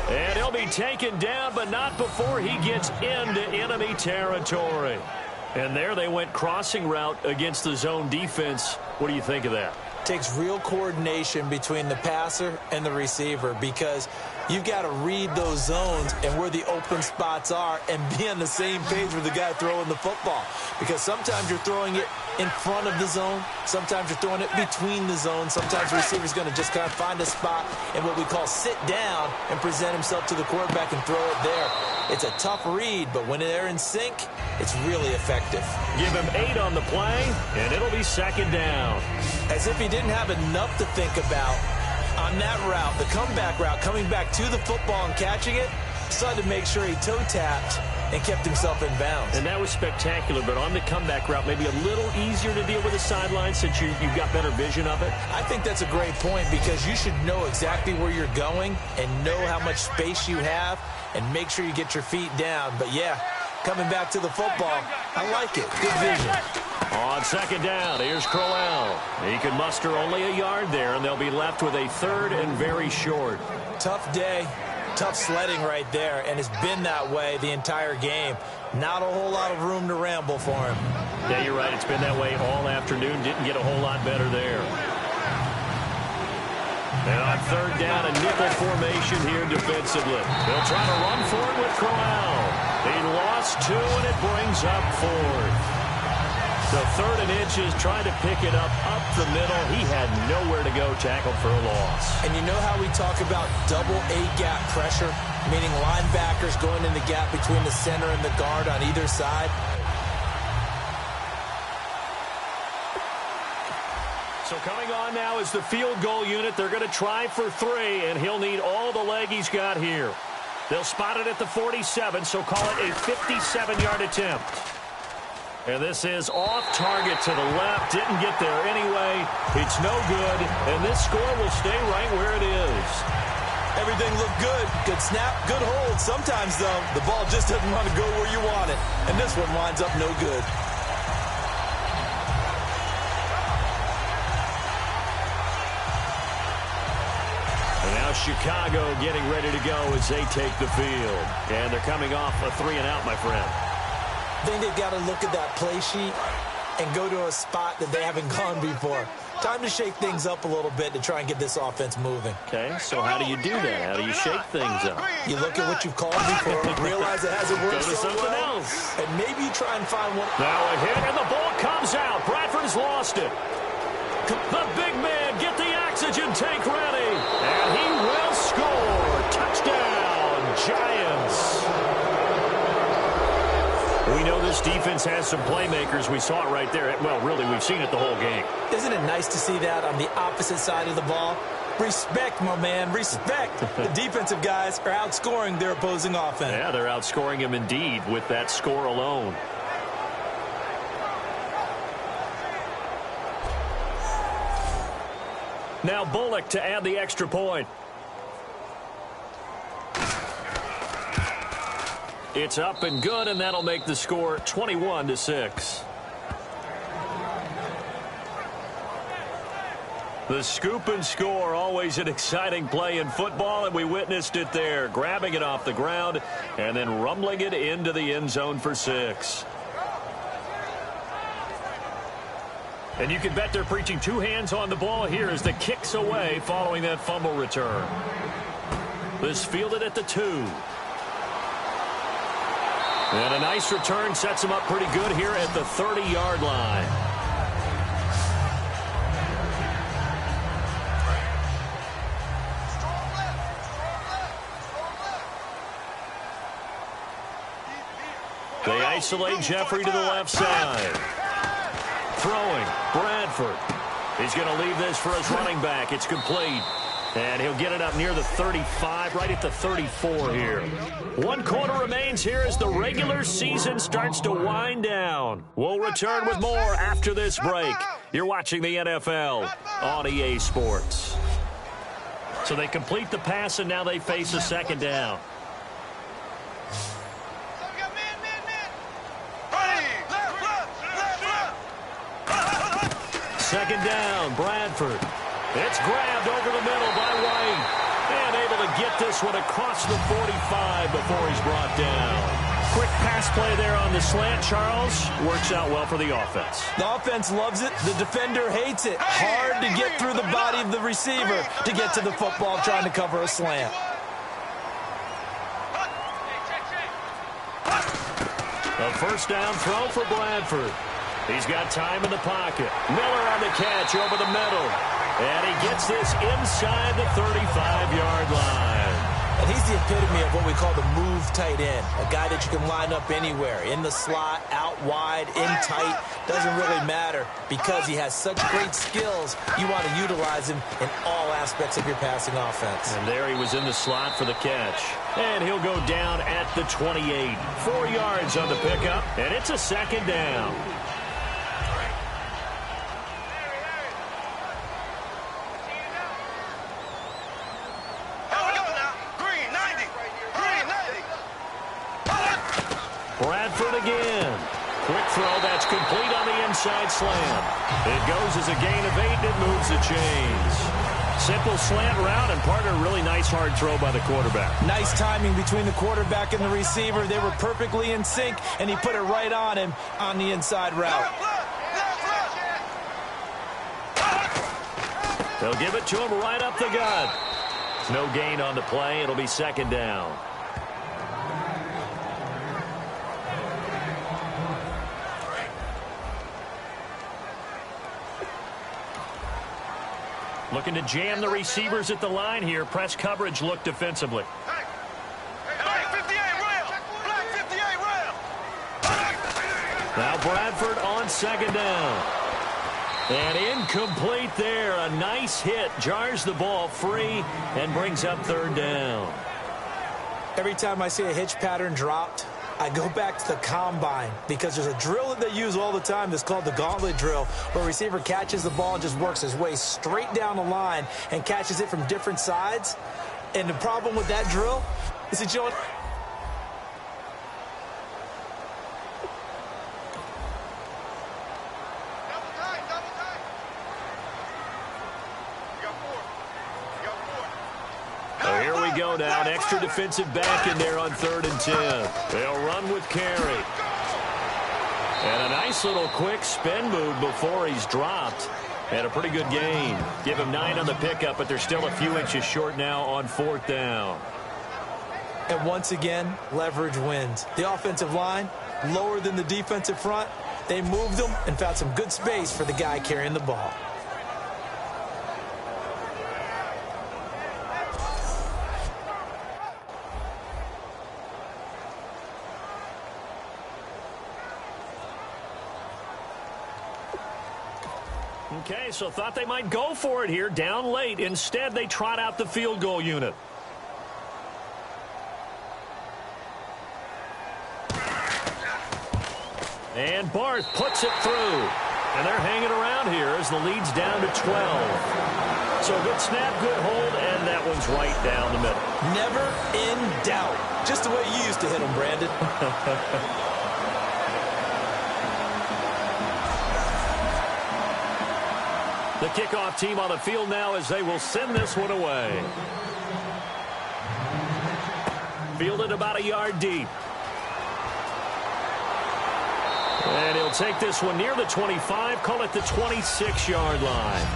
And he'll be taken down, but not before he gets into enemy territory. And there they went crossing route against the zone defense. What do you think of that? Takes real coordination between the passer and the receiver, because you've got to read those zones and where the open spots are and be on the same page with the guy throwing the football. Because sometimes you're throwing it in front of the zone. Sometimes you're throwing it between the zones. Sometimes the receiver's going to just kind of find a spot and what we call sit down and present himself to the quarterback and throw it there. It's a tough read, but when they're in sync, it's really effective. Give him 8 on the play, and it'll be 2nd down. As if he didn't have enough to think about on that route, the comeback route, coming back to the football and catching it, decided to make sure he toe-tapped and kept himself in bounds. And that was spectacular, but on the comeback route, maybe a little easier to deal with the sideline since you've got better vision of it? I think that's a great point, because you should know exactly where you're going and know how much space you have and make sure you get your feet down. But, yeah, coming back to the football, I like it. Good vision. On 2nd down, here's Crowell. He can muster only a yard there, and they'll be left with a 3rd and very short. Tough day. Tough sledding right there, and it's been that way the entire game. Not a whole lot of room to ramble for him. Yeah, you're right. It's been that way all afternoon. Didn't get a whole lot better there. And on 3rd down, a nickel formation here defensively. They'll try to run for it with Crowell. He lost 2, and it brings up 4th. The 3rd and inches, trying to pick it up the middle. He had nowhere to go, tackled for a loss. And you know how we talk about double A-gap pressure, meaning linebackers going in the gap between the center and the guard on either side? So coming on now is the field goal unit. They're going to try for 3, and he'll need all the leg he's got here. They'll spot it at the 47, so call it a 57-yard attempt. And this is off target to the left. Didn't get there anyway. It's no good. And this score will stay right where it is. Everything looked good. Good snap, good hold. Sometimes, though, the ball just doesn't want to go where you want it. And this one winds up no good. And now Chicago getting ready to go as they take the field. And they're coming off a 3-and-out, my friend. I think they've got to look at that play sheet and go to a spot that they haven't gone before. Time to shake things up a little bit to try and get this offense moving. Okay, so how do you do that? How do you shake things up? You look at what you've called before, realize it hasn't worked Go to so something well, else. and maybe you try and find one. Now a hit, and the ball comes out. Bradford's lost it. The big man, get the oxygen tank ready. And he will score. Touchdown, Giants. We know this defense has some playmakers. We saw it right there. Well, really, we've seen it the whole game. Isn't it nice to see that on the opposite side of the ball? Respect, my man, respect. The defensive guys are outscoring their opposing offense. Yeah, they're outscoring him indeed with that score alone. Now Bullock to add the extra point. It's up and good, and that'll make the score 21-6. The scoop and score, always an exciting play in football, and we witnessed it there, grabbing it off the ground and then rumbling it into the end zone for 6. And you can bet they're preaching two hands on the ball here as the kick's away following that fumble return. This fielded at the 2. And a nice return sets him up pretty good here at the 30-yard line. They isolate Jeffrey to the left side. Throwing, Bradford. He's going to leave this for his running back. It's complete. And he'll get it up near the 35, right at the 34 here. 1 quarter remains here as the regular season starts to wind down. We'll return with more after this break. You're watching the NFL on EA Sports. So they complete the pass, and now they face a second down. Second down, Bradford. It's grabbed over the middle by White. And able to get this one across the 45 before he's brought down. Quick pass play there on the slant, Charles. Works out well for the offense. The offense loves it. The defender hates it. Hard to get through the body of the receiver to get to the football trying to cover a slant. A first down throw for Bradford. He's got time in the pocket. Miller on the catch over the middle. And he gets this inside the 35-yard line. And he's the epitome of what we call the move tight end. A guy that you can line up anywhere. In the slot, out wide, in tight. Doesn't really matter because he has such great skills. You want to utilize him in all aspects of your passing offense. And there he was in the slot for the catch. And he'll go down at the 28. 4 yards on the pickup. And it's a second down. Bradford again. Quick throw that's complete on the inside slant. It goes as a gain of 8 and it moves the chains. Simple slant route and partner really nice hard throw by the quarterback. Nice timing between the quarterback and the receiver. They were perfectly in sync and he put it right on him on the inside route. They'll give it to him right up the gut. No gain on the play. It'll be second down. Looking to jam the receivers at the line here. Press coverage look defensively. Now Bradford on second down. And incomplete there. A nice hit. Jars the ball free and brings up third down. Every time I see a hitch pattern dropped, I go back to the combine because there's a drill that they use all the time that's called the gauntlet drill, where a receiver catches the ball and just works his way straight down the line and catches it from different sides. And the problem with that drill is that you go down. Extra defensive back in there on 3rd and 10. They'll run with Carey. And a nice little quick spin move before he's dropped. And a pretty good gain. Give him 9 on the pickup, but they're still a few inches short now on 4th down. And once again, leverage wins. The offensive line, lower than the defensive front. They moved them and found some good space for the guy carrying the ball. Okay, so thought they might go for it here, down late. Instead, they trot out the field goal unit. And Barth puts it through. And they're hanging around here as the lead's down to 12. So good snap, good hold, and that that one's right down the middle. Never in doubt. Just the way you used to hit them, Brandon. The kickoff team on the field now as they will send this one away. Fielded about a yard deep. And he'll take this one near the 25, call it the 26-yard line.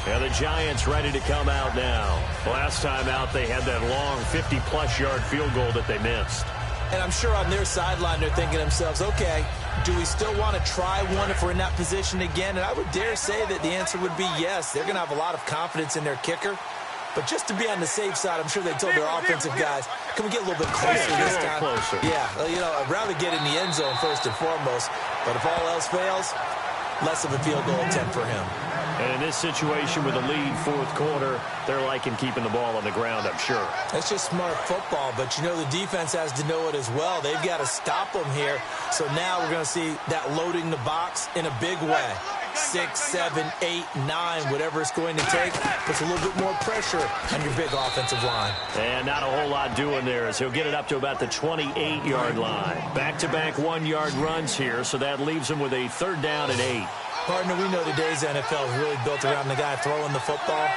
And the Giants ready to come out now. Last time out, they had that long 50-plus yard field goal that they missed. And I'm sure on their sideline, they're thinking to themselves, okay, do we still want to try one if we're in that position again? And I would dare say that the answer would be yes. They're going to have a lot of confidence in their kicker. But just to be on the safe side, I'm sure they told their offensive guys, can we get a little bit closer this time? Closer. Yeah, well, you know, I'd rather get in the end zone first and foremost. But if all else fails, less of a field goal attempt for him. And in this situation with a lead fourth quarter, they're liking keeping the ball on the ground, I'm sure. That's just smart football, but you know the defense has to know it as well. They've got to stop them here. So now we're going to see that loading the box in a big way. 6, 7, 8, 9, whatever it's going to take, puts a little bit more pressure on your big offensive line. And not a whole lot doing there as he'll get it up to about the 28-yard line. Back-to-back one-yard runs here, so that leaves him with a third down and 8. Partner, we know today's NFL is really built around the guy throwing the football.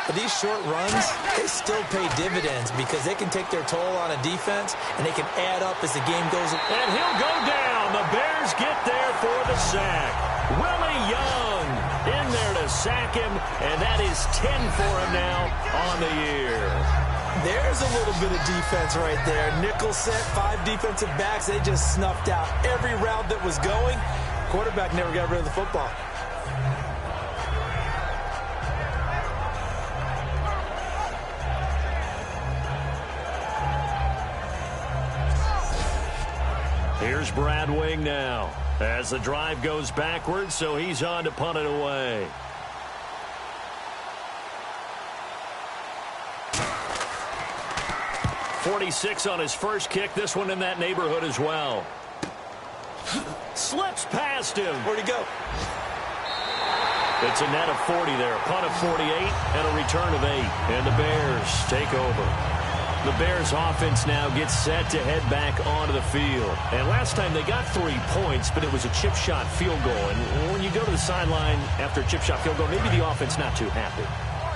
But these short runs, they still pay dividends because they can take their toll on a defense, and they can add up as the game goes. And he'll go down. The Bears get there for the sack. Willie Young in there to sack him, and that is 10 for him now on the year. There's a little bit of defense right there. Nickel set, 5 defensive backs. They just snuffed out every route that was going. Quarterback never got rid of the football. Here's Brad Wing now as the drive goes backwards, so he's on to punt it away. .46 on his first kick. This one in that neighborhood as well. Slips past him. Where'd he go? It's a net of 40 there. Punt of 48 and a return of 8. And the Bears take over. The Bears offense now gets set to head back onto the field. And last time they got 3 points, but it was a chip shot field goal. And when you go to the sideline after a chip shot field goal, maybe the offense not too happy.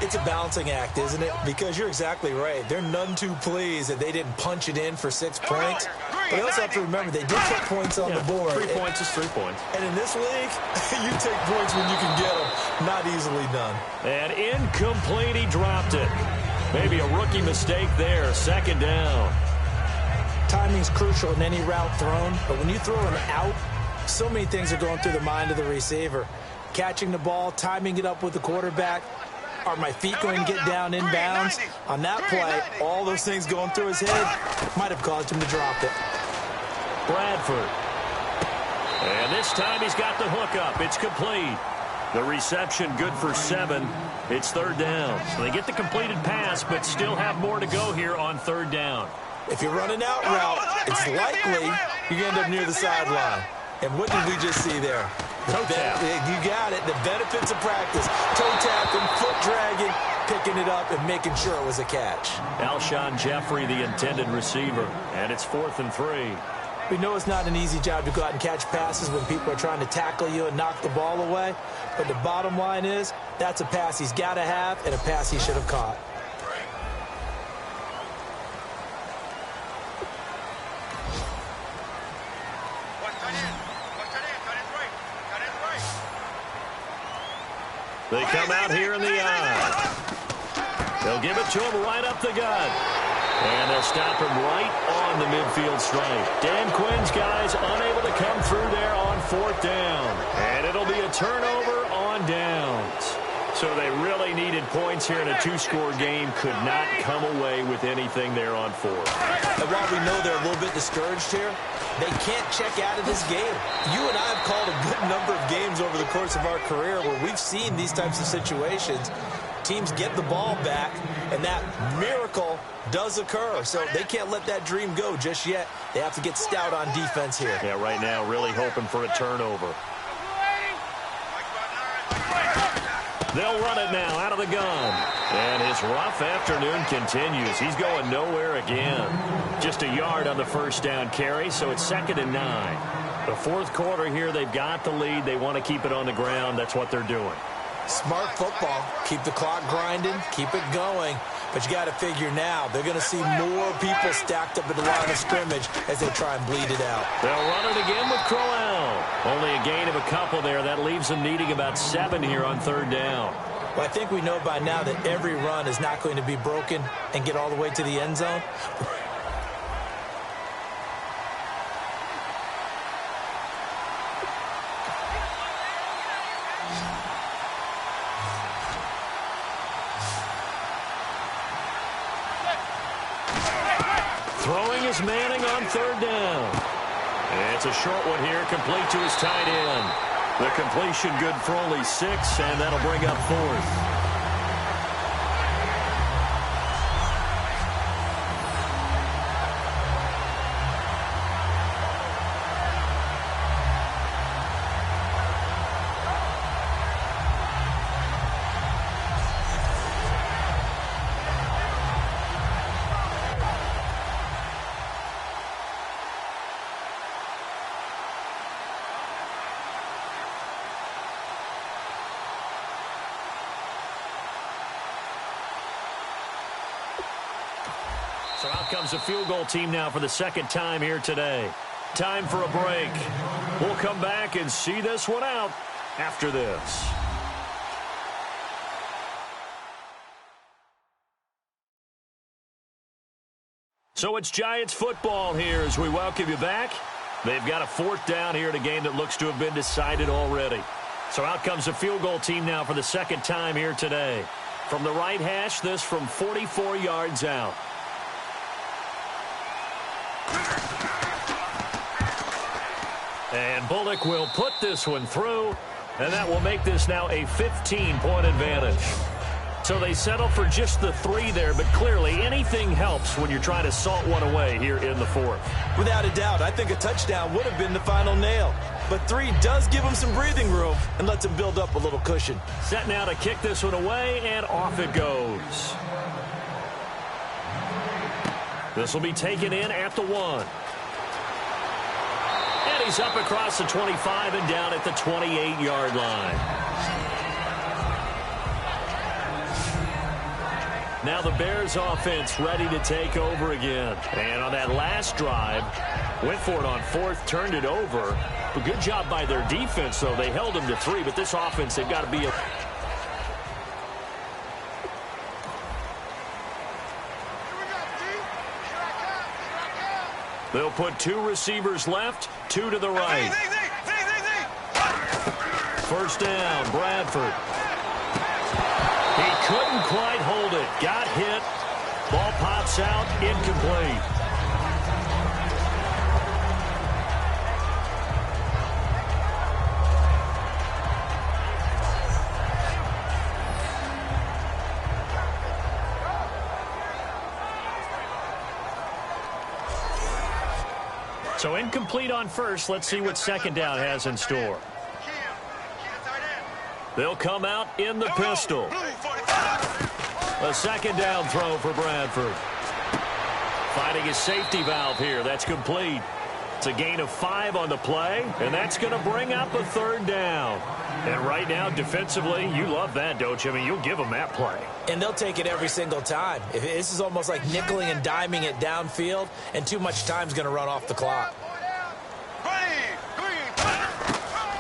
It's a balancing act, isn't it? Because you're exactly right. They're none too pleased that they didn't punch it in for 6 points. But you also have to remember, they did put points on the board. 3 points is 3 points. And in this league, you take points when you can get them. Not easily done. And incomplete, he dropped it. Maybe a rookie mistake there. Second down. Timing's crucial in any route thrown. But when you throw an out, so many things are going through the mind of the receiver. Catching the ball, timing it up with the quarterback. Are my feet going to get down inbounds? On that play, all those things going through his head might have caused him to drop it. Bradford. And this time he's got the hook up. It's complete. The reception good for 7. It's third down. So they get the completed pass, but still have more to go here on third down. If you run an out route, it's likely you end up near the sideline. And what did we just see there? Toe tap. You got it. The benefits of practice. Toe tapping, foot dragging, picking it up, and making sure it was a catch. Alshon Jeffrey, the intended receiver. And it's 4th and 3. We know it's not an easy job to go out and catch passes when people are trying to tackle you and knock the ball away. But the bottom line is, that's a pass he's got to have and a pass he should have caught. They come out here in the eye. They'll give it to him right up the gut. And they'll stop him right on the midfield stripe. Dan Quinn's guys unable to come through there on 4th down. And it'll be a turnover on downs. So they really needed points here in a 2-score game. Could not come away with anything there on 4th. And while we know they're a little bit discouraged here, they can't check out of this game. You and I have called a good number of games over the course of our career where we've seen these types of situations. Teams get the ball back, and that miracle does occur. So they can't let that dream go just yet. They have to get stout on defense here. Yeah, right now really hoping for a turnover. They'll run it now out of the gun. And his rough afternoon continues. He's going nowhere again. Just a yard on the first down carry, so it's 2nd and 9. The fourth quarter here, they've got the lead. They want to keep it on the ground. That's what they're doing. Smart football. Keep the clock grinding. Keep it going. But you got to figure now, they're going to see more people stacked up at the line of scrimmage as they try and bleed it out. They'll run it again with Crowell. Only a gain of a couple there. That leaves them needing about 7 here on 3rd down. Well, I think we know by now that every run is not going to be broken and get all the way to the end zone. Throwing is Manning on 3rd down. And it's a short one here, complete to his tight end. The completion good for only 6, and that'll bring up 4th. So out comes the field goal team now for the 2nd time here today. Time for a break. We'll come back and see this one out after this. So it's Giants football here as we welcome you back. They've got a 4th down here in a game that looks to have been decided already. So out comes the field goal team now for the 2nd time here today. From the right hash, this from 44 yards out. And Bullock will put this one through, and that will make this now a 15-point advantage. So they settle for just the 3 there, but clearly anything helps when you're trying to salt one away here in the 4th. Without a doubt, I think a touchdown would have been the final nail. But 3 does give them some breathing room and lets them build up a little cushion. Set now to kick this one away, and off it goes. This will be taken in at the 1. And he's up across the 25 and down at the 28-yard line. Now the Bears offense ready to take over again. And on that last drive, went for it on 4th, turned it over. But good job by their defense, though. They held them to 3, but this offense, they've got to be a... They'll put 2 receivers left, 2 to the right. First down, Bradford. He couldn't quite hold it. Got hit. Ball pops out, incomplete. So incomplete on first. Let's see what 2nd down has in store. They'll come out in the pistol. A 2nd down throw for Bradford. Finding his safety valve here. That's complete. It's a gain of 5 on the play, and that's going to bring up a 3rd down. And right now, defensively, you love that, don't you? I mean, you'll give them that play. And they'll take it every single time. This is almost like nickeling and diming it downfield, and too much time's going to run off the clock.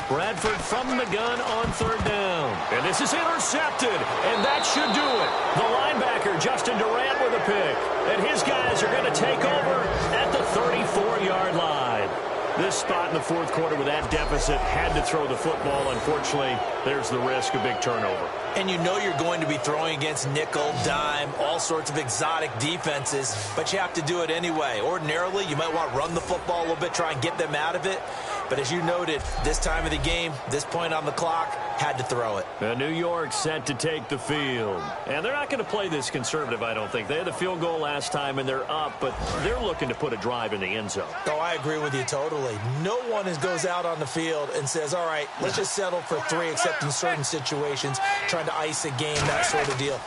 Bradford from the gun on 3rd down. And this is intercepted, and that should do it. The linebacker, Justin Durant, with a pick. And his guys are going to take over at the 34-yard line. This spot in the 4th quarter with that deficit, had to throw the football. Unfortunately, there's the risk of big turnover. And you know you're going to be throwing against nickel, dime, all sorts of exotic defenses, but you have to do it anyway. Ordinarily, you might want to run the football a little bit, try and get them out of it. But as you noted, this time of the game, this point on the clock, had to throw it. New York set to take the field. And they're not going to play this conservative, I don't think. They had the field goal last time, and they're up, but they're looking to put a drive in the end zone. Oh, I agree with you totally. No one goes out on the field and says, all right, let's just settle for 3, except in certain situations, trying to ice a game, that sort of deal.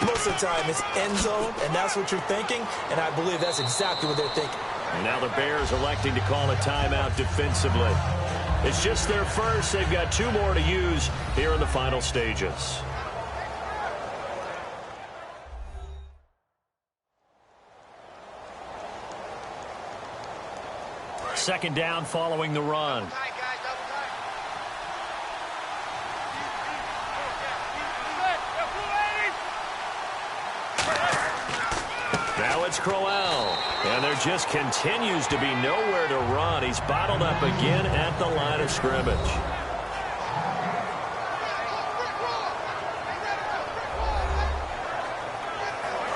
Most of the time, it's end zone, and that's what you're thinking, and I believe that's exactly what they're thinking. And now the Bears electing to call a timeout defensively. It's just their first. They've got 2 more to use here in the final stages. Second down following the run. Now it's Crowell. And there just continues to be nowhere to run. He's bottled up again at the line of scrimmage.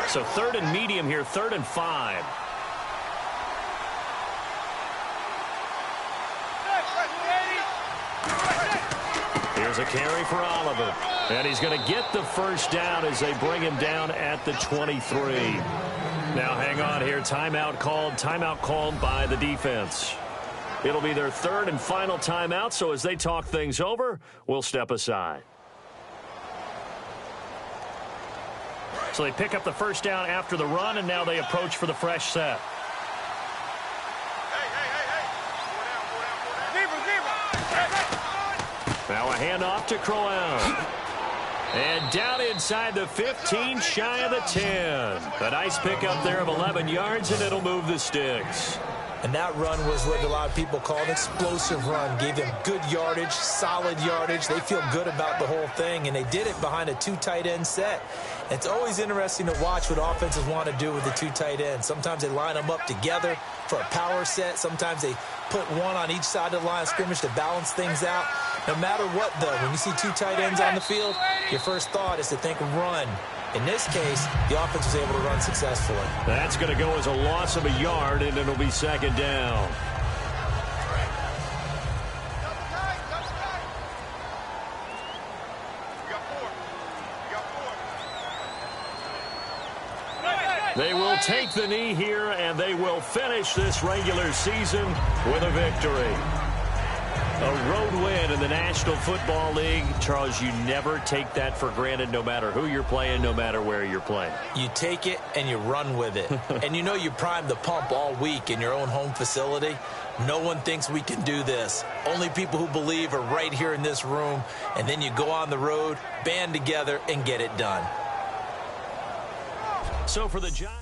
So 3rd and medium here, 3rd and 5. Here's a carry for Oliver. And he's going to get the first down as they bring him down at the 23. Now hang on here. Timeout called by the defense. It'll be their 3rd and final timeout, so as they talk things over, we'll step aside. So they pick up the first down after the run, and now they approach for the fresh set. Now a handoff to Crowell. And down inside the 15, shy of the 10. A nice pickup there of 11 yards, and it'll move the sticks. And that run was what a lot of people call an explosive run. Gave them good yardage, solid yardage. They feel good about the whole thing, and they did it behind a 2 tight end set. It's always interesting to watch what offenses want to do with the 2 tight ends. Sometimes they line them up together for a power set. Sometimes they put one on each side of the line of scrimmage to balance things out. No matter what, though, when you see 2 tight ends on the field, your first thought is to think run. In this case, the offense was able to run successfully. That's going to go as a loss of a yard, and it'll be 2nd down. They will take the knee here, and they will finish this regular season with a victory. A road win in the National Football League. Charles, you never take that for granted, no matter who you're playing, no matter where you're playing. You take it and you run with it. And you know you primed the pump all week in your own home facility. No one thinks we can do this. Only people who believe are right here in this room. And then you go on the road, band together, and get it done. So for the Giants.